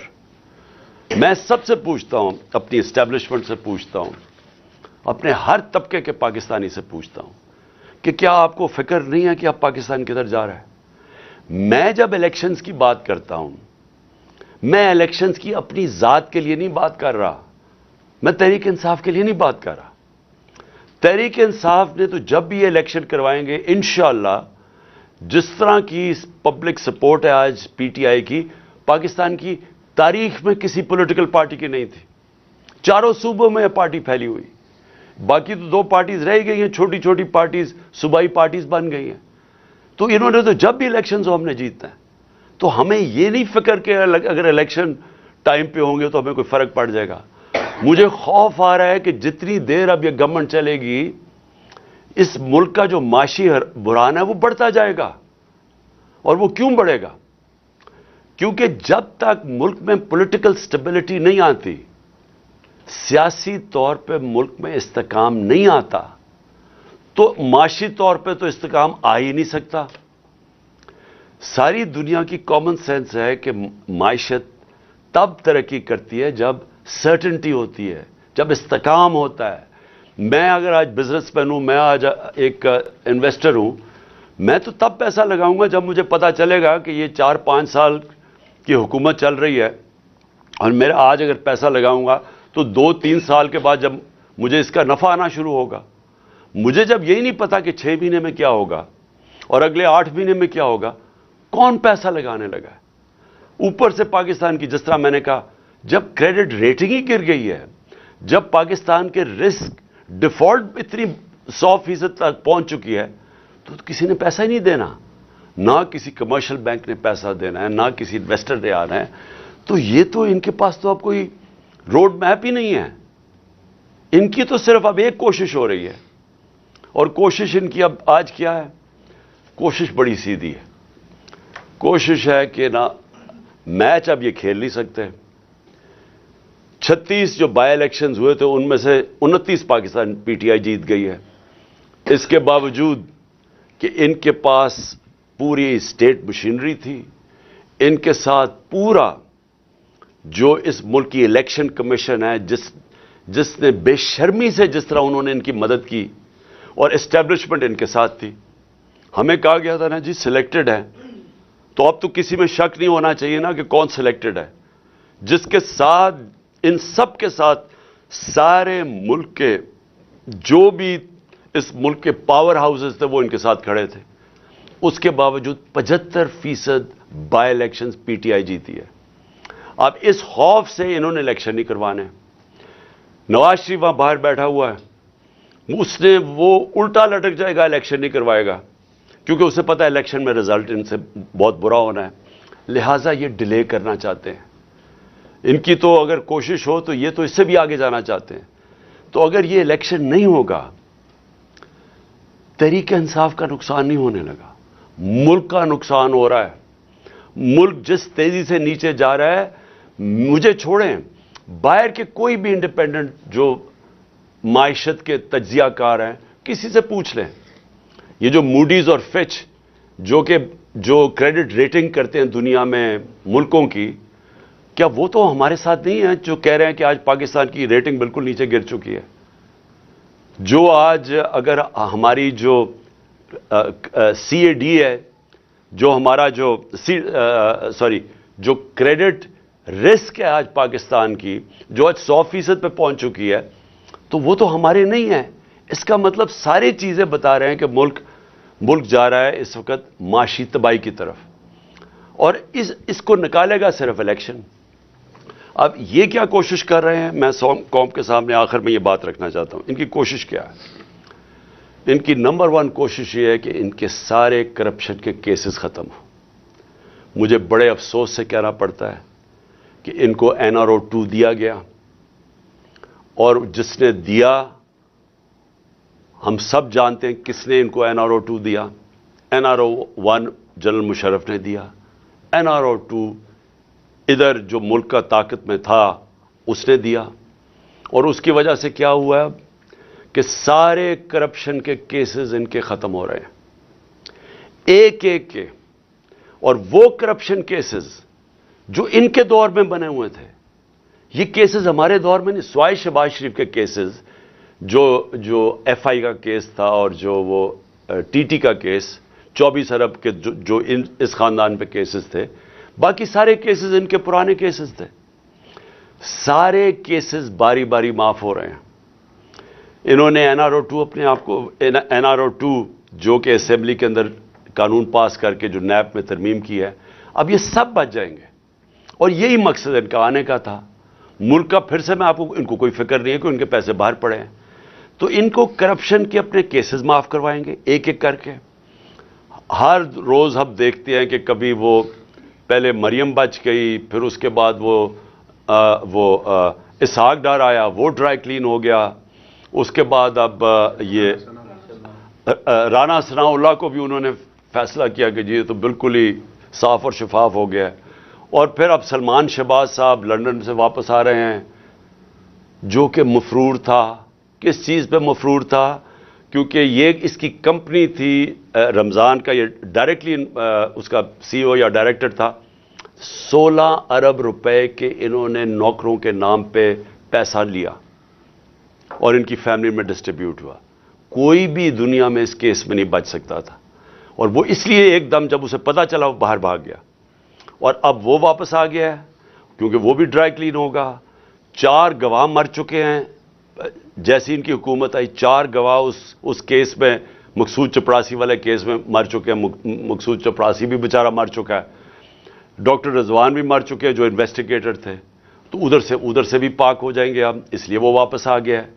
میں سب سے پوچھتا ہوں, اپنی اسٹیبلشمنٹ سے پوچھتا ہوں, اپنے ہر طبقے کے پاکستانی سے پوچھتا ہوں کہ کیا آپ کو فکر نہیں ہے کہ آپ پاکستان کدھر جا رہا ہے؟ میں جب الیکشنز کی بات کرتا ہوں, میں الیکشنز کی اپنی ذات کے لیے نہیں بات کر رہا, میں تحریک انصاف کے لیے نہیں بات کر رہا. تحریک انصاف نے تو جب بھی یہ الیکشن کروائیں گے انشاءاللہ, جس طرح کی پبلک سپورٹ ہے آج پی ٹی آئی کی, پاکستان کی تاریخ میں کسی پولیٹیکل پارٹی کی نہیں تھی. 4 صوبوں میں یہ پارٹی پھیلی ہوئی, باقی تو 2 پارٹیز رہ گئی ہیں, چھوٹی چھوٹی پارٹیز, صوبائی پارٹیز بن گئی ہیں. تو انہوں نے تو جب بھی الیکشنز ہو ہم نے جیتنا ہے. تو ہمیں یہ نہیں فکر کہ اگر الیکشن ٹائم پہ ہوں گے تو ہمیں کوئی فرق پڑ جائے گا. مجھے خوف آ رہا ہے کہ جتنی دیر اب یہ گورنمنٹ چلے گی, اس ملک کا جو معاشی بحران ہے وہ بڑھتا جائے گا. اور وہ کیوں بڑھے گا؟ کیونکہ جب تک ملک میں پولیٹیکل سٹیبلٹی نہیں آتی, سیاسی طور پہ ملک میں استحکام نہیں آتا, تو معاشی طور پہ تو استحکام آ ہی نہیں سکتا. ساری دنیا کی کامن سینس ہے کہ معیشت تب ترقی کرتی ہے جب سرٹنٹی ہوتی ہے, جب استحکام ہوتا ہے. میں اگر آج بزنس مین ہوں, میں آج ایک انویسٹر ہوں, میں تو تب پیسہ لگاؤں گا جب مجھے پتا چلے گا کہ یہ 4-5 سال کی حکومت چل رہی ہے, اور میرا آج اگر پیسہ لگاؤں گا تو 2-3 سال کے بعد جب مجھے اس کا نفع آنا شروع ہوگا. مجھے جب یہی نہیں پتا کہ 6 مہینے میں کیا ہوگا اور اگلے 8 مہینے میں کیا ہوگا, کون پیسہ لگانے لگا ہے؟ اوپر سے پاکستان کی, جس طرح میں نے کہا, جب کریڈٹ ریٹنگ ہی گر گئی ہے, جب پاکستان کے رسک ڈیفالٹ اتنی 100% تک پہنچ چکی ہے, تو کسی نے پیسہ ہی نہیں دینا. نہ کسی کمرشل بینک نے پیسہ دینا ہے, نہ کسی انویسٹر نے آنا ہے. تو یہ تو ان کے پاس تو اب کوئی روڈ میپ ہی نہیں ہے. ان کی تو صرف اب ایک کوشش ہو رہی ہے, اور کوشش ان کی اب آج کیا ہے؟ کوشش بڑی سیدھی ہے. کوشش ہے کہ نہ میچ اب یہ کھیل نہیں سکتے. 36 جو بائی الیکشنز ہوئے تھے ان میں سے 29 پاکستان پی ٹی آئی جیت گئی ہے. اس کے باوجود کہ ان کے پاس پوری اسٹیٹ مشینری تھی, ان کے ساتھ پورا جو اس ملک کی الیکشن کمیشن ہے, جس نے بے شرمی سے جس طرح انہوں نے ان کی مدد کی, اور اسٹیبلشمنٹ ان کے ساتھ تھی. ہمیں کہا گیا تھا نا جی سلیکٹڈ ہے, تو اب تو کسی میں شک نہیں ہونا چاہیے نا کہ کون سلیکٹڈ ہے. جس کے ساتھ, ان سب کے ساتھ سارے ملک کے جو بھی اس ملک کے پاور ہاؤسز تھے وہ ان کے ساتھ کھڑے تھے. اس کے باوجود 75% by elections P T I جیتی ہے. اب اس خوف سے انہوں نے الیکشن نہیں کروانے. نواز شریف وہاں باہر بیٹھا ہوا ہے, اس نے وہ الٹا لٹک جائے گا, الیکشن نہیں کروائے گا, کیونکہ اسے پتا ہے الیکشن میں رزلٹ ان سے بہت برا ہونا ہے. لہٰذا یہ ڈیلے کرنا چاہتے ہیں. ان کی تو اگر کوشش ہو تو یہ تو اس سے بھی آگے جانا چاہتے ہیں. تو اگر یہ الیکشن نہیں ہوگا, تحریک انصاف کا نقصان نہیں ہونے لگا, ملک کا نقصان ہو رہا ہے. ملک جس تیزی سے نیچے جا رہا ہے, مجھے چھوڑیں, باہر کے کوئی بھی انڈیپینڈنٹ جو معیشت کے تجزیہ کار ہیں, کسی سے پوچھ لیں. یہ جو موڈیز اور فچ جو کریڈٹ ریٹنگ کرتے ہیں دنیا میں ملکوں کی, کیا وہ تو ہمارے ساتھ نہیں ہیں جو کہہ رہے ہیں کہ آج پاکستان کی ریٹنگ بالکل نیچے گر چکی ہے؟ جو آج اگر ہماری جو سی اے ڈی ہے, جو ہمارا جو جو کریڈٹ رسک ہے آج پاکستان کی, جو آج 100% پہ پہنچ چکی ہے, تو وہ تو ہمارے نہیں ہے. اس کا مطلب ساری چیزیں بتا رہے ہیں کہ ملک جا رہا ہے اس وقت معاشی تباہی کی طرف, اور اس کو نکالے گا صرف الیکشن. اب یہ کیا کوشش کر رہے ہیں, میں قوم کے سامنے آخر میں یہ بات رکھنا چاہتا ہوں. ان کی کوشش کیا ہے؟ ان کی نمبر 1 کوشش یہ ہے کہ ان کے سارے کرپشن کے کیسز ختم ہوں. مجھے بڑے افسوس سے کہنا پڑتا ہے کہ ان کو NRO 2 دیا گیا, اور جس نے دیا ہم سب جانتے ہیں کس نے ان کو NRO 2 دیا. NRO 1 جنرل مشرف نے دیا, NRO 2 ادھر جو ملک کا طاقت میں تھا اس نے دیا. اور اس کی وجہ سے کیا ہوا ہے کہ سارے کرپشن کے کیسز ان کے ختم ہو رہے ہیں, ایک ایک کے. اور وہ کرپشن کیسز جو ان کے دور میں بنے ہوئے تھے, یہ کیسز ہمارے دور میں نہیں. سوائے شہباز شریف کے کیسز, جو ایف آئی کا کیس تھا, اور جو وہ ٹی ٹی کا کیس, 24 ارب کے جو اس خاندان پہ کیسز تھے, باقی سارے کیسز ان کے پرانے کیسز تھے. سارے کیسز باری باری معاف ہو رہے ہیں. انہوں نے NRO 2 اپنے آپ کو, NRO 2 جو کہ اسمبلی کے اندر قانون پاس کر کے جو نیب میں ترمیم کی ہے, اب یہ سب بچ جائیں گے. اور یہی مقصد ان کا آنے کا تھا. ملک کا پھر سے میں آپ کو, ان کو کوئی فکر نہیں ہے کہ ان کے پیسے باہر پڑے ہیں, تو ان کو کرپشن کے اپنے کیسز معاف کروائیں گے ایک ایک کر کے. ہر روز ہم دیکھتے ہیں کہ کبھی وہ پہلے مریم بچ گئی, پھر اس کے بعد وہ اسحاق ڈار آیا, وہ ڈرائی کلین ہو گیا. اس کے بعد اب یہ رانا ثناء اللہ کو بھی انہوں نے فیصلہ کیا کہ جی یہ تو بالکل ہی صاف اور شفاف ہو گیا. اور پھر اب سلمان شہباز صاحب لندن سے واپس آ رہے ہیں, جو کہ مفرور تھا. کس چیز پہ مفرور تھا؟ کیونکہ یہ اس کی کمپنی تھی رمضان کا, یہ ڈائریکٹلی اس کا CEO یا ڈائریکٹر تھا. 16 ارب روپے کے انہوں نے نوکروں کے نام پہ پیسہ لیا اور ان کی فیملی میں ڈسٹریبیوٹ ہوا. کوئی بھی دنیا میں اس کیس میں نہیں بچ سکتا تھا, اور وہ اس لیے ایک دم جب اسے پتا چلا وہ باہر بھاگ گیا. اور اب وہ واپس آ گیا ہے کیونکہ وہ بھی ڈرائی کلین ہوگا, 4 گواہ مر چکے ہیں. جیسی ان کی حکومت آئی 4 گواہ اس کیس میں، مقصود چپڑاسی والے کیس میں مر چکے ہیں. مقصود چپڑاسی بھی بیچارہ مر چکا ہے. ڈاکٹر رضوان بھی مر چکے ہیں جو انویسٹیگیٹر تھے. تو ادھر سے بھی پاک ہو جائیں گے ہم، اس لیے وہ واپس آ گیا ہے.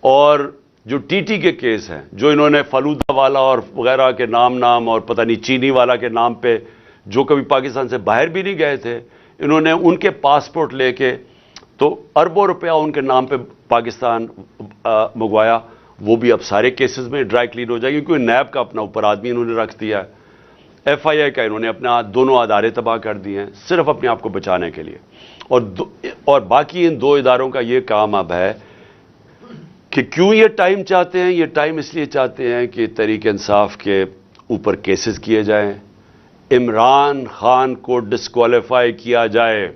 اور جو ٹی ٹی کے کیس ہیں، جو انہوں نے فلودہ والا اور وغیرہ کے نام اور پتہ نہیں چینی والا کے نام پہ جو کبھی پاکستان سے باہر بھی نہیں گئے تھے، انہوں نے ان کے پاسپورٹ لے کے تو اربوں روپیہ ان کے نام پہ پاکستان منگوایا. وہ بھی اب سارے کیسز میں ڈرائی کلین ہو جائے گی، کیونکہ نیب کا اپنا اوپر آدمی انہوں نے رکھ دیا ہے. ایف آئی آئی کا انہوں نے اپنا دونوں ادارے تباہ کر دیے ہیں صرف اپنے آپ کو بچانے کے لیے. اور باقی ان 2 اداروں کا یہ کام اب ہے کہ کیوں یہ ٹائم چاہتے ہیں. یہ ٹائم اس لیے چاہتے ہیں کہ تحریک انصاف کے اوپر کیسز کیے جائیں، عمران خان کو ڈسکوالیفائی کیا جائے.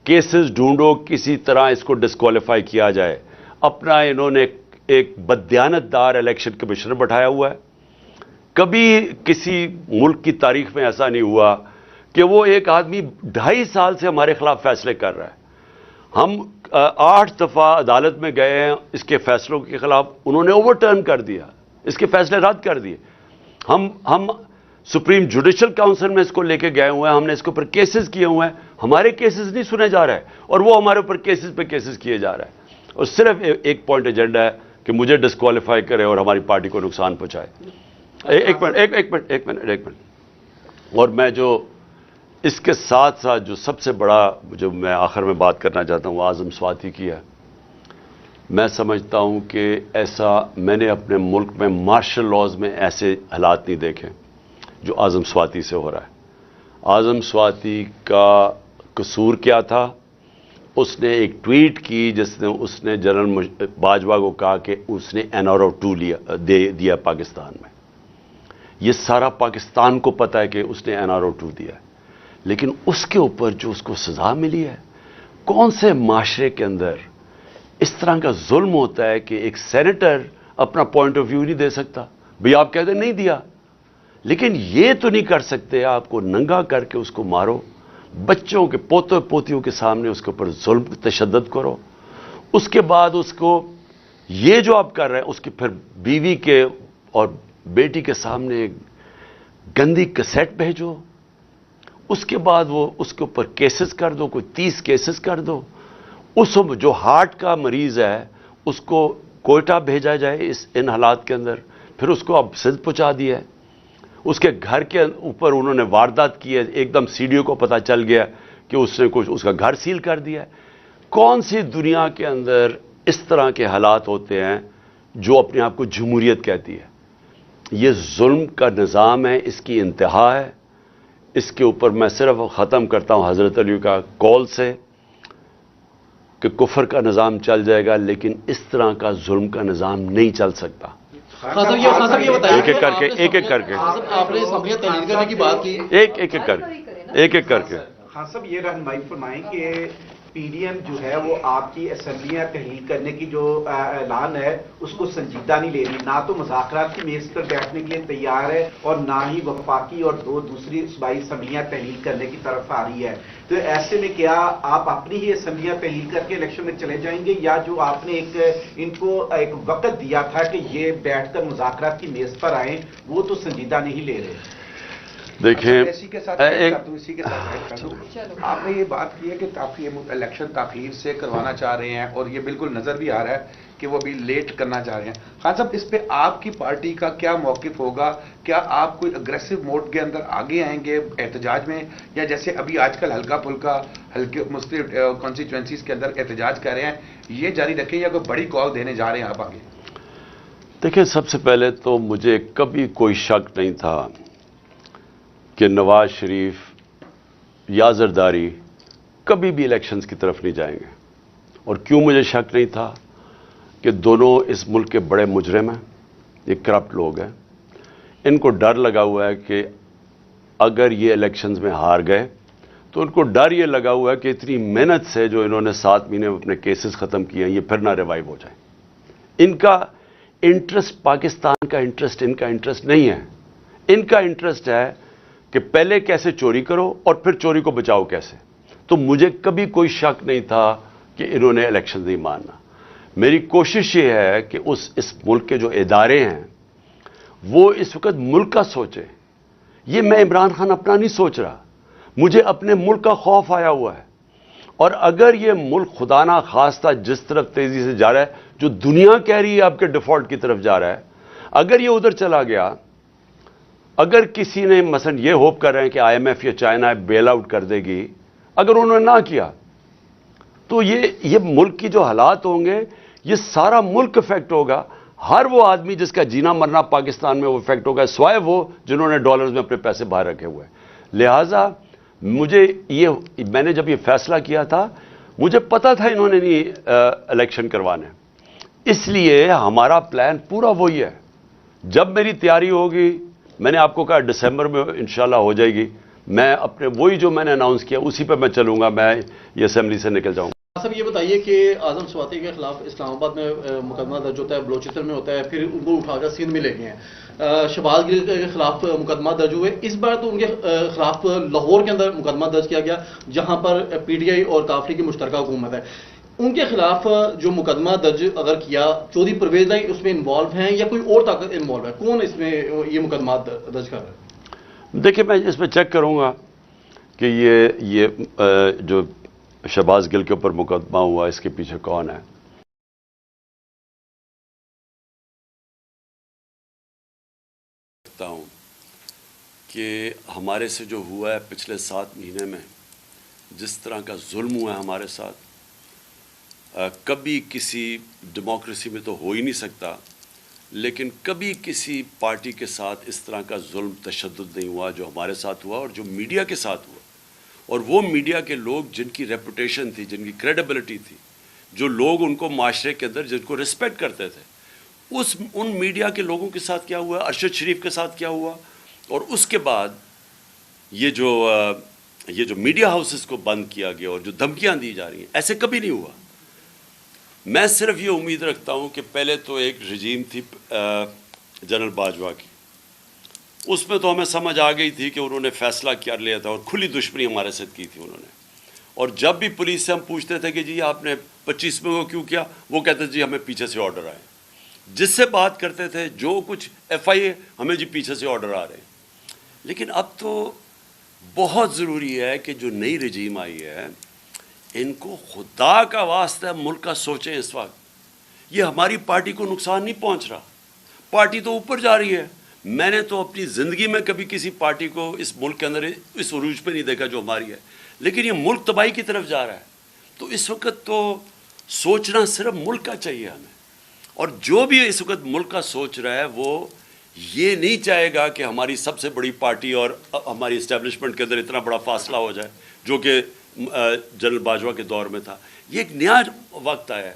کیسز ڈھونڈو، کسی طرح اس کو ڈسکوالیفائی کیا جائے. اپنا انہوں نے ایک بددیانت دار الیکشن کمشنر بٹھایا ہوا ہے. کبھی کسی ملک کی تاریخ میں ایسا نہیں ہوا کہ وہ ایک آدمی 2.5 سال سے ہمارے خلاف فیصلے کر رہا ہے. ہم 8 دفعہ عدالت میں گئے ہیں اس کے فیصلوں کے خلاف، انہوں نے اوور ٹرن کر دیا، اس کے فیصلے رد کر دیے. ہم سپریم جوڈیشل کاؤنسل میں اس کو لے کے گئے ہوئے ہیں، ہم نے اس کے اوپر کیسز کیے ہوئے ہیں. ہمارے کیسز نہیں سنے جا رہے اور وہ ہمارے اوپر کیسز پہ کیسز کیے جا رہے ہیں. اور صرف ایک پوائنٹ ایجنڈا ہے کہ مجھے ڈسکوالیفائی کرے اور ہماری پارٹی کو نقصان پہنچائے. ایک منٹ. اور میں جو اس کے ساتھ ساتھ جو سب سے بڑا جو میں آخر میں بات کرنا چاہتا ہوں وہ اعظم سواتی کی ہے. میں سمجھتا ہوں کہ ایسا میں نے اپنے ملک میں مارشل لاز میں ایسے حالات نہیں دیکھے جو اعظم سواتی سے ہو رہا ہے. اعظم سواتی کا قصور کیا تھا؟ اس نے ایک ٹویٹ کی جس نے اس نے جنرل باجوہ کو کہا کہ اس نے NRO 2 دیا پاکستان میں. یہ سارا پاکستان کو پتا ہے کہ اس نے NRO 2 دیا ہے، لیکن اس کے اوپر جو اس کو سزا ملی ہے، کون سے معاشرے کے اندر اس طرح کا ظلم ہوتا ہے کہ ایک سینیٹر اپنا پوائنٹ آف ویو نہیں دے سکتا؟ بھئی آپ کہتے ہیں نہیں دیا، لیکن یہ تو نہیں کر سکتے آپ کو ننگا کر کے اس کو مارو، بچوں کے پوتوں پوتیوں کے سامنے اس کے اوپر ظلم تشدد کرو، اس کے بعد اس کو یہ جو آپ کر رہے ہیں اس کی پھر بیوی کے اور بیٹی کے سامنے گندی کیسٹ بھیجو، اس کے بعد وہ اس کے اوپر کیسز کر دو، کوئی 30 کیسز کر دو. اس جو ہارٹ کا مریض ہے اس کو کوئٹہ بھیجا جائے ان حالات کے اندر، پھر اس کو اب سندھ پہنچا دیا ہے. اس کے گھر کے اوپر انہوں نے واردات کی ہے، ایک دم CDO کو پتہ چل گیا کہ اس نے کچھ اس کا گھر سیل کر دیا ہے. کون سی دنیا کے اندر اس طرح کے حالات ہوتے ہیں جو اپنے آپ کو جمہوریت کہتی ہے؟ یہ ظلم کا نظام ہے، اس کی انتہا ہے. اس کے اوپر میں صرف ختم کرتا ہوں حضرت علی کا قول سے کہ کفر کا نظام چل جائے گا لیکن اس طرح کا ظلم کا نظام نہیں چل سکتا. ایک ایک کر کے آپ نے اسمبلیاں تحلیل کرنے کی بات کی، ایک کر کے خان صاحب یہ رہنمائی فرمائیں کہ PDM جو ہے وہ آپ کی اسمبلیاں تحلیل کرنے کی جو اعلان ہے اس کو سنجیدہ نہیں لے رہی، نہ تو مذاکرات کی میز پر بیٹھنے کے لیے تیار ہے اور نہ ہی وفاقی اور 2 دوسری صوبائی اسمبلیاں تحلیل کرنے کی طرف آ رہی ہے. تو ایسے میں کیا آپ اپنی ہی اسمبلیاں تحلیل کر کے الیکشن میں چلے جائیں گے، یا جو آپ نے ان کو ایک وقت دیا تھا کہ یہ بیٹھ کر مذاکرات کی میز پر آئیں وہ تو سنجیدہ نہیں لے رہے؟ دیکھیں اسی کے ساتھ آپ نے یہ بات کی ہے کہ الیکشن تاخیر سے کروانا چاہ رہے ہیں اور یہ بالکل نظر بھی آ رہا ہے کہ وہ ابھی لیٹ کرنا چاہ رہے ہیں. خان صاحب اس پہ آپ کی پارٹی کا کیا موقف ہوگا؟ کیا آپ کوئی اگریسو موڈ کے اندر آگے آئیں گے احتجاج میں، یا جیسے ابھی آج کل ہلکا پھلکا ہلکے مختلف کانسٹیچوئنسیز کے اندر احتجاج کر رہے ہیں، یہ جاری رکھیں یا کوئی بڑی کال دینے جا رہے ہیں آپ آگے؟ دیکھیں، سب سے پہلے تو مجھے کبھی کوئی شک نہیں تھا کہ نواز شریف یا زرداری کبھی بھی الیکشنز کی طرف نہیں جائیں گے. اور کیوں مجھے شک نہیں تھا؟ کہ دونوں اس ملک کے بڑے مجرم ہیں، یہ کرپٹ لوگ ہیں. ان کو ڈر لگا ہوا ہے کہ اگر یہ الیکشنز میں ہار گئے تو ان کو ڈر یہ لگا ہوا ہے کہ اتنی محنت سے جو انہوں نے 7 مہینے میں اپنے کیسز ختم کیے ہیں یہ پھر نہ ریوائیو ہو جائیں. ان کا انٹرسٹ پاکستان کا انٹرسٹ ان کا انٹرسٹ نہیں ہے. ان کا انٹرسٹ ہے کہ پہلے کیسے چوری کرو اور پھر چوری کو بچاؤ کیسے. تو مجھے کبھی کوئی شک نہیں تھا کہ انہوں نے الیکشن نہیں ماننا. میری کوشش یہ ہے کہ اس ملک کے جو ادارے ہیں وہ اس وقت ملک کا سوچیں. یہ میں عمران خان اپنا نہیں سوچ رہا, مجھے اپنے ملک کا خوف آیا ہوا ہے. اور اگر یہ ملک خدا نہ خواستہ جس طرف تیزی سے جا رہا ہے, جو دنیا کہہ رہی ہے آپ کے ڈیفالٹ کی طرف جا رہا ہے, اگر یہ ادھر چلا گیا, اگر کسی نے مثلا یہ ہوپ کر رہے ہیں کہ آئی ایم ایف یا چائنا بیل آؤٹ کر دے گی, اگر انہوں نے نہ کیا تو یہ ملک کی جو حالات ہوں گے, یہ سارا ملک افیکٹ ہوگا. ہر وہ آدمی جس کا جینا مرنا پاکستان میں وہ افیکٹ ہوگا, سوائے وہ جنہوں نے ڈالرز میں اپنے پیسے باہر رکھے ہوئے. لہٰذا میں نے جب یہ فیصلہ کیا تھا, مجھے پتا تھا انہوں نے نہیں الیکشن کروانے, اس لیے ہمارا پلان پورا وہی ہے. جب میری تیاری ہوگی, میں نے آپ کو کہا دسمبر میں انشاءاللہ ہو جائے گی, میں اپنے وہی جو میں نے اناؤنس کیا اسی پہ میں چلوں گا, میں یہ اسمبلی سے نکل جاؤں گا. صاحب یہ بتائیے کہ اعظم سواتی کے خلاف اسلام آباد میں مقدمہ درج ہوتا ہے, بلوچستان میں ہوتا ہے, پھر ان کو اٹھا کر سندھ میں لے گئے ہیں. شہباز گل کے خلاف مقدمہ درج ہوئے, اس بار تو ان کے خلاف لاہور کے اندر مقدمہ درج کیا گیا جہاں پر پی ٹی آئی اور کافری کی مشترکہ حکومت ہے. ان کے خلاف جو مقدمہ درج اگر کیا, چودھری پرویز لائی اس میں انوالو ہیں یا کوئی اور طاقت انوالو ہے, کون اس میں یہ مقدمات درج کر رہا ہے؟ دیکھیں میں اس پہ چیک کروں گا کہ یہ جو شہباز گل کے اوپر مقدمہ ہوا اس کے پیچھے کون ہے. ہوں کہ ہمارے سے جو ہوا ہے پچھلے 7 مہینے میں, جس طرح کا ظلم ہوا ہے ہمارے ساتھ, کبھی کسی ڈیموکریسی میں تو ہو ہی نہیں سکتا, لیکن کبھی کسی پارٹی کے ساتھ اس طرح کا ظلم تشدد نہیں ہوا جو ہمارے ساتھ ہوا اور جو میڈیا کے ساتھ ہوا. اور وہ میڈیا کے لوگ جن کی ریپوٹیشن تھی, جن کی کریڈیبلٹی تھی, جو لوگ ان کو معاشرے کے اندر جن کو رسپیکٹ کرتے تھے, ان میڈیا کے لوگوں کے ساتھ کیا ہوا, ارشد شریف کے ساتھ کیا ہوا. اور اس کے بعد یہ جو میڈیا ہاؤسز کو بند کیا گیا اور جو دھمکیاں دی جا رہی ہیں, ایسے کبھی نہیں ہوا. میں صرف یہ امید رکھتا ہوں کہ پہلے تو ایک رجیم تھی جنرل باجوہ کی, اس میں تو ہمیں سمجھ آ گئی تھی کہ انہوں نے فیصلہ کر لیا تھا اور کھلی دشمنی ہمارے ساتھ کی تھی انہوں نے. اور جب بھی پولیس سے ہم پوچھتے تھے کہ جی آپ نے 25 میں کو کیوں کیا, وہ کہتے تھے جی ہمیں پیچھے سے آرڈر آئے. جس سے بات کرتے تھے جو کچھ ایف آئی اے, ہمیں جی پیچھے سے آرڈر آ رہے ہیں. لیکن اب تو بہت ضروری ہے کہ جو نئی رجیم آئی ہے, ان کو خدا کا واسطہ ملک کا سوچیں. اس وقت یہ ہماری پارٹی کو نقصان نہیں پہنچ رہا, پارٹی تو اوپر جا رہی ہے. میں نے تو اپنی زندگی میں کبھی کسی پارٹی کو اس ملک کے اندر اس عروج پہ نہیں دیکھا جو ہماری ہے, لیکن یہ ملک تباہی کی طرف جا رہا ہے. تو اس وقت تو سوچنا صرف ملک کا چاہیے ہمیں, اور جو بھی اس وقت ملک کا سوچ رہا ہے وہ یہ نہیں چاہے گا کہ ہماری سب سے بڑی پارٹی اور ہماری اسٹیبلشمنٹ کے اندر اتنا بڑا فاصلہ ہو جائے جو کہ جنرل باجوہ کے دور میں تھا. یہ ایک نیا وقت آیا ہے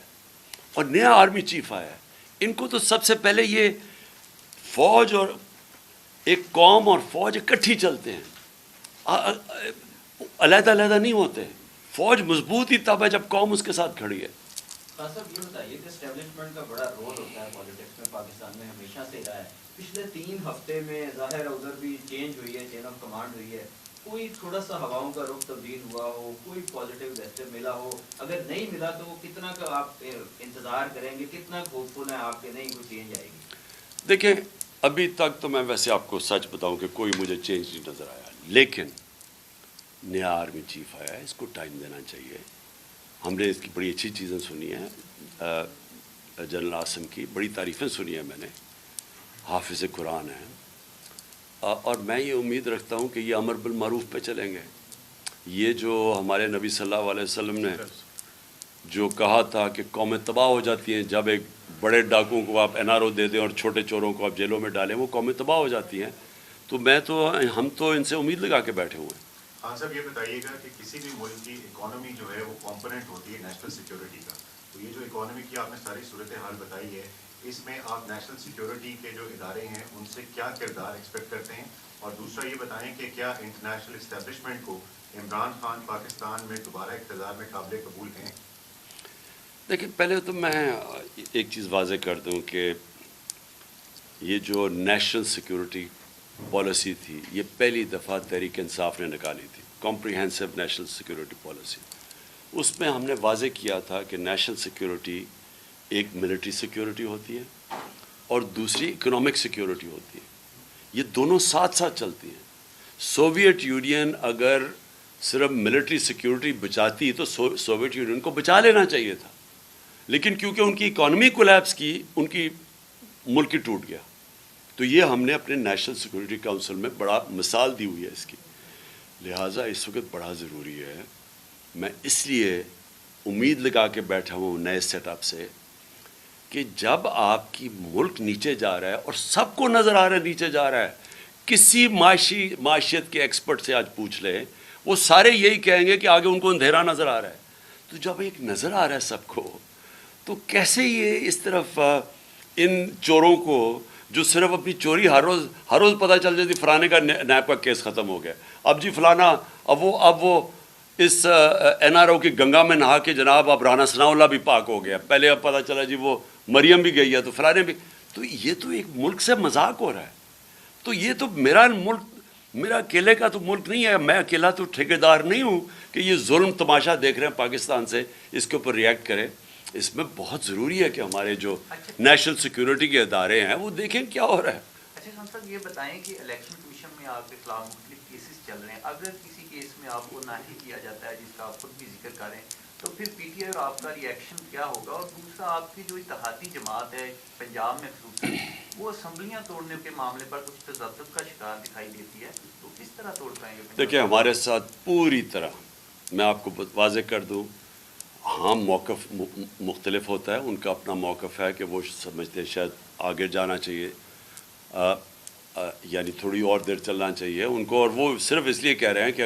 اور نیا آرمی چیف آیا ہے. ان کو تو سب سے پہلے یہ فوج اور ایک قوم اور فوج اکٹھی چلتے ہیں, علیحدہ علیحدہ نہیں ہوتے. فوج مضبوط ہی تب ہے جب قوم اس کے ساتھ کھڑی ہے. صاحب یہ بتائیے کہ اسٹیبلشمنٹ کا بڑا رول ہوتا ہے پالیٹکس میں, پاکستان میں ہمیشہ سے رہا ہے. پچھلے 3 ہفتے میں ظاہر ہے ادھر بھی چینج ہوئی ہے, چین آف کمانڈ ہوئی ہے, کوئی تھوڑا سا ہواؤں کا رخ تبدیل ہوا ہو, کوئی پازیٹیو میسج ملا ہو؟ اگر نہیں ملا تو کتنا کا آپ انتظار کریں گے, کتنا ہوپ فل ہے آپ کے نہیں کوئی چینج آئے گی؟ دیکھیں ابھی تک تو میں ویسے آپ کو سچ بتاؤں کہ کوئی مجھے چینج نہیں نظر آیا, لیکن نیا آرمی چیف آیا ہے, اس کو ٹائم دینا چاہیے. ہم نے اس کی بڑی اچھی چیزیں سنی ہیں, جنرل عاصم کی بڑی تعریفیں سنی ہیں میں نے, حافظ قرآن ہیں, اور میں یہ امید رکھتا ہوں کہ یہ امر بالمعروف پہ چلیں گے. یہ جو ہمارے نبی صلی اللہ علیہ وسلم نے جو کہا تھا کہ قومیں تباہ ہو جاتی ہیں جب ایک بڑے ڈاکوؤں کو آپ این آر او دے دیں اور چھوٹے چوروں کو آپ جیلوں میں ڈالیں, وہ قومیں تباہ ہو جاتی ہیں. تو ہم تو ان سے امید لگا کے بیٹھے ہوئے ہیں. خان صاحب یہ بتائیے گا کہ کسی بھی ملک کی اکانومی جو ہے وہ کمپوننٹ ہوتی ہے نیشنل سیکیورٹی کا, تو یہ جو اکانومی کی آپ نے ساری صورتحال بتائی ہے, اس میں آپ نیشنل سیکیورٹی کے جو ادارے ہیں ان سے کیا کردار ایکسپیکٹ کرتے ہیں؟ اور دوسرا یہ بتائیں کہ کیا انٹرنیشنل اسٹیبلشمنٹ کو عمران خان پاکستان میں دوبارہ اقتدار میں قابل قبول ہیں؟ دیکھیں پہلے تو میں ایک چیز واضح کر دوں کہ یہ جو نیشنل سیکیورٹی پالیسی تھی یہ پہلی دفعہ تحریک انصاف نے نکالی تھی, کمپریہنسو نیشنل سیکیورٹی پالیسی. اس میں ہم نے واضح کیا تھا کہ نیشنل سیکیورٹی ایک ملٹری سیکیورٹی ہوتی ہے اور دوسری اکنامک سیکیورٹی ہوتی ہے. یہ دونوں ساتھ ساتھ چلتی ہیں. سوویت یونین اگر صرف ملٹری سیکیورٹی بچاتی تو سوویت یونین کو بچا لینا چاہیے تھا, لیکن کیونکہ ان کی اکانومی کولیپس کی, ان کی ملک ہی ٹوٹ گیا. تو یہ ہم نے اپنے نیشنل سیکیورٹی کونسل میں بڑا مثال دی ہوئی ہے اس کی. لہٰذا اس وقت بڑا ضروری ہے, میں اس لیے امید لگا کے بیٹھا ہوں نئے سیٹ اپ سے, کہ جب آپ کی ملک نیچے جا رہا ہے اور سب کو نظر آ رہا ہے نیچے جا رہا ہے, کسی معیشت کے ایکسپرٹ سے آج پوچھ لیں, وہ سارے یہی کہیں گے کہ آگے ان کو اندھیرا نظر آ رہا ہے. تو جب ایک نظر آ رہا ہے سب کو, تو کیسے یہ اس طرف ان چوروں کو جو صرف اپنی چوری ہر روز پتہ چل جاتی, فلانے کا نیب کا کیس ختم ہو گیا, اب جی فلانا اب وہ اس این آر او کی گنگا میں نہا کے جناب اب رانا ثناء اللہ بھی پاک ہو گیا, پہلے اب پتہ چلا جی وہ مریم بھی گئی ہے تو فلانے بھی. تو یہ تو ایک ملک سے مذاق ہو رہا ہے. تو یہ تو میرا ملک, میرا اکیلے کا تو ملک نہیں ہے, میں اکیلا تو ٹھیکیدار نہیں ہوں کہ یہ ظلم تماشا دیکھ رہے ہیں پاکستان سے, اس کے اوپر ریئیکٹ کریں. اس میں بہت ضروری ہے کہ ہمارے جو نیشنل سیکیورٹی کے ادارے ہیں وہ دیکھیں کیا ہو رہا ہے. اچھا خان صاحب یہ بتائیں کہ الیکشن کمیشن میں آپ کے خلاف مختلف کیسز چل رہے ہیں, اگر کسی کیس میں آپ کو نااہل کیا جاتا ہے جس کا آپ خود بھی ذکر کریں, تو پھر پی ٹی آئی اور آپ کا ریئیکشن کیا ہوگا؟ اور دوسرا آپ کی جو اتحادی جماعت ہے پنجاب میں خصوصاً, وہ اسمبلیاں توڑنے کے معاملے پر کچھ تذبذب کا شکار دکھائی دیتی ہے, تو کس طرح توڑ پائیں گے؟ دیکھیں ہمارے ساتھ پوری طرح, میں آپ کو واضح کر دوں, ہاں موقف مختلف ہوتا ہے, ان کا اپنا موقف ہے کہ وہ سمجھتے ہیں شاید آگے جانا چاہیے, یعنی تھوڑی اور دیر چلنا چاہیے ان کو, اور وہ صرف اس لیے کہہ رہے ہیں کہ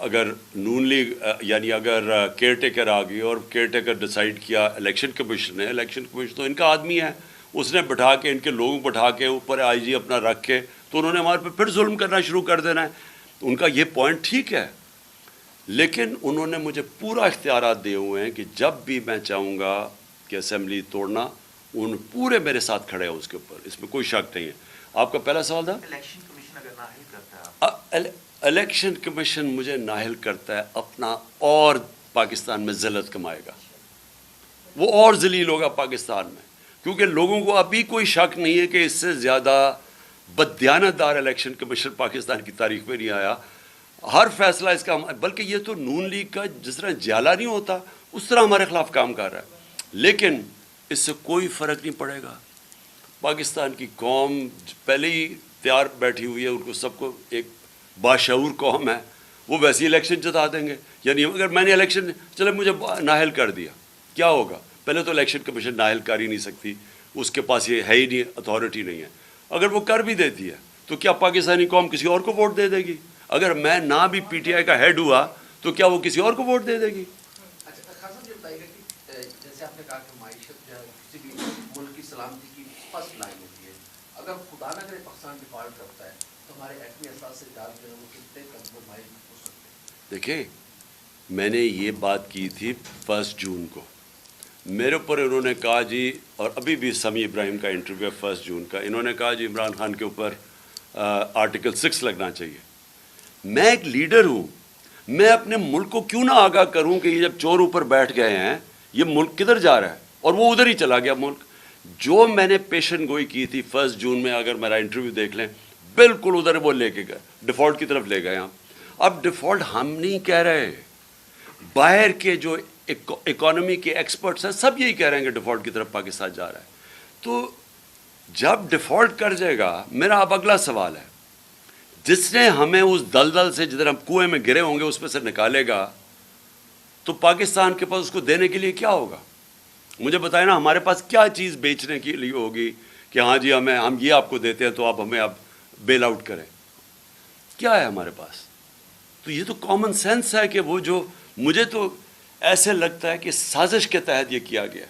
اگر نون لیگ یعنی اگر کیئر ٹیکر آ گئی اور کیئر ٹیکر ڈیسائیڈ کیا الیکشن کمیشن نے, الیکشن کمیشن تو ان کا آدمی ہے, اس نے بٹھا کے ان کے لوگوں کو بٹھا کے اوپر آئی جی اپنا رکھ کے, تو انہوں نے ہمارے پہ پھر ظلم کرنا شروع کر دینا ہے. ان کا یہ پوائنٹ ٹھیک ہے, لیکن انہوں نے مجھے پورا اختیارات دیے ہوئے ہیں کہ جب بھی میں چاہوں گا کہ اسمبلی توڑنا, ان پورے میرے ساتھ کھڑے ہیں اس کے اوپر, اس میں کوئی شک نہیں ہے. آپ کا پہلا سوال تھا الیکشن کمیشن اگر نااہل کرتا ہے, الیکشن کمیشن مجھے نااہل کرتا ہے اپنا, اور پاکستان میں ذلت کمائے گا, وہ اور ذلیل ہوگا پاکستان میں, کیونکہ لوگوں کو ابھی کوئی شک نہیں ہے کہ اس سے زیادہ بددیانت دار الیکشن کمیشن پاکستان کی تاریخ میں نہیں آیا. ہر فیصلہ اس کا, بلکہ یہ تو نون لیگ کا جس طرح جیالہ نہیں ہوتا اس طرح ہمارے خلاف کام کر رہا ہے, لیکن اس سے کوئی فرق نہیں پڑے گا. پاکستان کی قوم پہلے ہی تیار بیٹھی ہوئی ہے, ان کو سب کو ایک باشعور قوم ہے, وہ ویسی الیکشن جتا دیں گے. یعنی اگر میں نے الیکشن چلے مجھے نااہل کر دیا, کیا ہوگا؟ پہلے تو الیکشن کمیشن نااہل کر ہی نہیں سکتی, اس کے پاس یہ ہے ہی نہیں, اتھارٹی نہیں ہے. اگر وہ کر بھی دیتی ہے تو کیا پاکستانی قوم کسی اور کو ووٹ دے دے گی؟ اگر میں نہ بھی پی ٹی آئی کا ہیڈ ہوا تو کیا وہ کسی اور کو ووٹ دے دے گی؟ اچھا خان صاحب یہ بتائیے گا کہ جیسے آپ نے کہا کہ معیشت جو ہے کسی بھی ملک کی سلامتی کی فرسٹ لائن ہوتی ہے, اگر خدا نہ کرے پاکستان ڈیفالٹ کرتا ہے تو ہمارے ایٹمی اثاثے جات جو ہے وہ کتنے کمپرومائز ہو سکتے ہیں؟ دیکھیں میں نے یہ بات کی تھی 1 جون کو, میرے اوپر انہوں نے کہا جی, اور ابھی بھی سمیع ابراہیم کا انٹرویو ہے 1 جون کا, انہوں نے کہا جی عمران خان کے اوپر آرٹیکل 6 لگنا چاہیے. میں ایک لیڈر ہوں, میں اپنے ملک کو کیوں نہ آگاہ کروں کہ یہ جب چور اوپر بیٹھ گئے ہیں یہ ملک کدھر جا رہا ہے, اور وہ ادھر ہی چلا گیا ملک. جو میں نے پیشن گوئی کی تھی 1 جون میں, اگر میرا انٹرویو دیکھ لیں, بالکل ادھر وہ لے کے گئے, ڈیفالٹ کی طرف لے گئے ہم. اب ڈیفالٹ ہم نہیں کہہ رہے, باہر کے جو اکانومی کے ایکسپرٹس ہیں سب یہی کہہ رہے ہیں کہ ڈیفالٹ کی طرف پاکستان جا رہا ہے. تو جب ڈیفالٹ کر جائے گا, میرا اب اگلا سوال ہے, جس نے ہمیں اس دلدل سے جدھر ہم کنویں میں گرے ہوں گے اس میں سے نکالے گا, تو پاکستان کے پاس اس کو دینے کے لیے کیا ہوگا؟ مجھے بتائیں نا, ہمارے پاس کیا چیز بیچنے کے لیے ہوگی کہ ہاں جی ہم یہ آپ کو دیتے ہیں تو آپ ہمیں اب بیل آؤٹ کریں؟ کیا ہے ہمارے پاس؟ تو یہ تو کامن سینس ہے کہ وہ جو, مجھے تو ایسے لگتا ہے کہ سازش کے تحت یہ کیا گیا.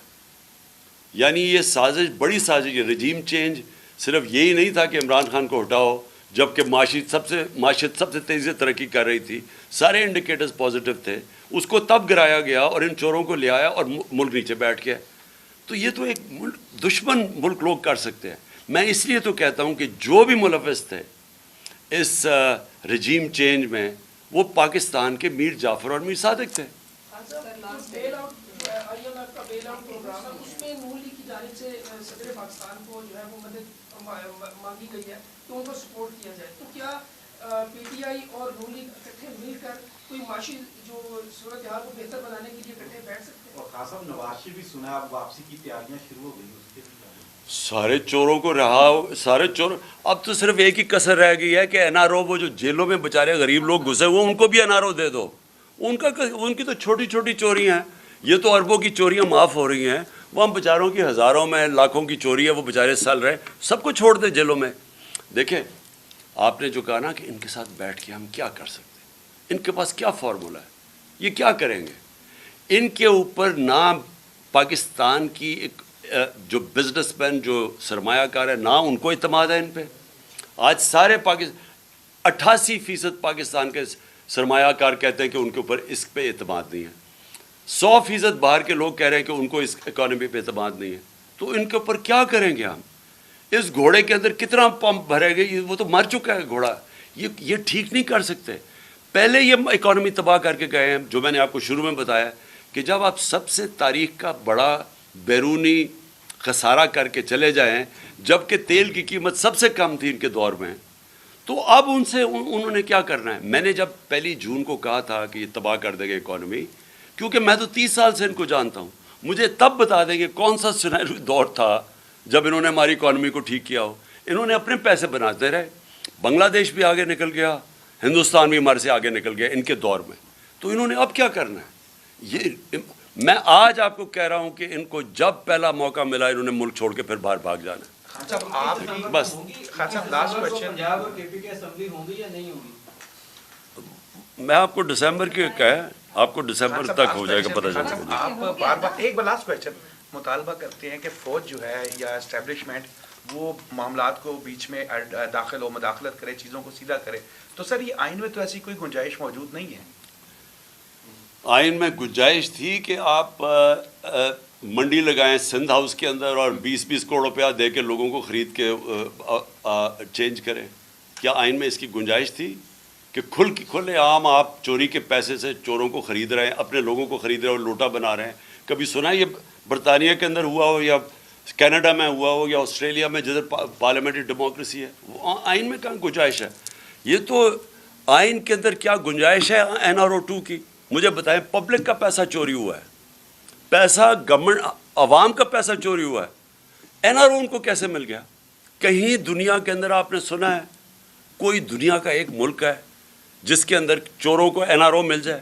یعنی یہ سازش, بڑی سازش, یہ رجیم چینج صرف یہی نہیں تھا کہ عمران خان کو ہٹاؤ جبکہ معیشت سب سے تیزی سے ترقی کر رہی تھی, سارے انڈیکیٹرز پازیٹیو تھے, اس کو تب گرایا گیا اور ان چوروں کو لے آیا اور ملک نیچے بیٹھ گیا. تو یہ تو ایک دشمن ملک لوگ کر سکتے ہیں. میں اس لیے تو کہتا ہوں کہ جو بھی ملوث تھے اس رجیم چینج میں وہ پاکستان کے میر جعفر اور میر صادق تھے. بیل آؤٹ IMF کا بیل آؤٹ پروگرام ہے، اس میں نون لیگ کی جانب سے صدر پاکستان کو جو ہے وہ مدد مانگی گئی ہے کہ ان کو سپورٹ کیا جائے، تو کیا PTI اور نون لیگ اکٹھے مل کر کوئی معاشی جو صورتحال کو بہتر بنانے کے لیے اکٹھے بیٹھ سکتے ہیں؟ اور خاص صاحب نواز شریف بھی سنا اب واپسی کی تیاریاں شروع ہو گئی اس کے سارے چوروں کو رہا، سارے چور، اب تو صرف ایک ہی کسر رہ گئی ہے کہ NRO وہ جو جیلوں میں بیچارے غریب لوگ گھسے ہوئے ان کو بھی NRO دے دو. ان کی تو چھوٹی چھوٹی چوریاں ہیں، یہ تو اربوں کی چوریاں معاف ہو رہی ہیں، وہ ہم بیچاروں کی ہزاروں میں لاکھوں کی چوری ہے، وہ بیچارے سل رہے، سب کو چھوڑ دیں جیلوں میں. دیکھیں آپ نے جو کہا نا کہ ان کے ساتھ بیٹھ کے ہم کیا کر سکتے ہیں، ان کے پاس کیا فارمولہ ہے، یہ کیا کریں گے. ان کے اوپر نہ پاکستان کی ایک جو بزنس مین جو سرمایہ کار ہے، نہ ان کو اعتماد ہے ان پہ. آج سارے 88% پاکستان کے سرمایہ کار کہتے ہیں کہ ان کے اوپر اس پہ اعتماد نہیں ہے. 100% باہر کے لوگ کہہ رہے ہیں کہ ان کو اس اکانومی پہ اعتماد نہیں ہے. تو ان کے اوپر کیا کریں گے ہم؟ اس گھوڑے کے اندر کتنا پمپ بھرے گئے، وہ تو مر چکا ہے گھوڑا، یہ ٹھیک نہیں کر سکتے. پہلے یہ اکانومی تباہ کر کے گئے ہیں، جو میں نے آپ کو شروع میں بتایا کہ جب آپ سب سے تاریخ کا بڑا بیرونی خسارہ کر کے چلے جائیں، جبکہ تیل کی قیمت سب سے کم تھی ان کے دور میں، تو اب انہوں نے کیا کرنا ہے. میں نے جب 1 جون کو کہا تھا کہ یہ تباہ کر دے گا اکانومی، کیونکہ میں تو 30 سال سے ان کو جانتا ہوں، مجھے تب بتا دیں کہ کون سا سینیریو دور تھا جب انہوں نے ہماری اکانومی کو ٹھیک کیا ہو. انہوں نے اپنے پیسے بناتے رہے، بنگلہ دیش بھی آگے نکل گیا، ہندوستان بھی ہمارے سے آگے نکل گیا ان کے دور میں. تو انہوں نے اب کیا کرنا ہے؟ یہ میں آج آپ کو کہہ رہا ہوں کہ ان کو جب پہلا موقع ملا انہوں نے ملک چھوڑ کے پھر باہر بھاگ جانا ہے. خان صاحب آپ بھی بس خان صاحب لاسٹ کوشچن، پنجاب اور KP کی اسمبلی ہوں گی یا نہیں ہوگی؟ میں آپ کو دسمبر کی کہا، آپ کو دسمبر تک ہو جائے گا پتہ چلے گا. آپ بار بار ایک بار لاسٹ کوشچن مطالبہ کرتے ہیں کہ فوج جو ہے یا اسٹیبلشمنٹ وہ معاملات کو بیچ میں داخل و مداخلت کرے، چیزوں کو سیدھا کرے، تو سر یہ آئین میں تو ایسی کوئی گنجائش موجود نہیں ہے. آئین میں گنجائش تھی کہ آپ منڈی لگائیں سندھ ہاؤس کے اندر اور 20 کروڑ روپیہ دے کے لوگوں کو خرید کے چینج کریں. کیا آئین میں اس کی گنجائش تھی کہ کھلے عام آپ چوری کے پیسے سے چوروں کو خرید رہے ہیں، اپنے لوگوں کو خرید رہے ہیں اور لوٹا بنا رہے ہیں؟ کبھی سنا یہ برطانیہ کے اندر ہوا ہو یا کینیڈا میں ہوا ہو یا آسٹریلیا میں جدھر پارلیمنٹری ڈیموکریسی ہے؟ وہ آئین میں کہاں گنجائش ہے؟ یہ تو آئین کے اندر کیا گنجائش ہے NRO 2 کی؟ مجھے بتائیں، پبلک کا پیسہ چوری ہوا ہے، پیسہ گورنمنٹ عوام کا پیسہ چوری ہوا ہے، NRO ان کو کیسے مل گیا؟ کہیں دنیا کے اندر آپ نے سنا ہے کوئی دنیا کا ایک ملک ہے جس کے اندر چوروں کو NRO مل جائے؟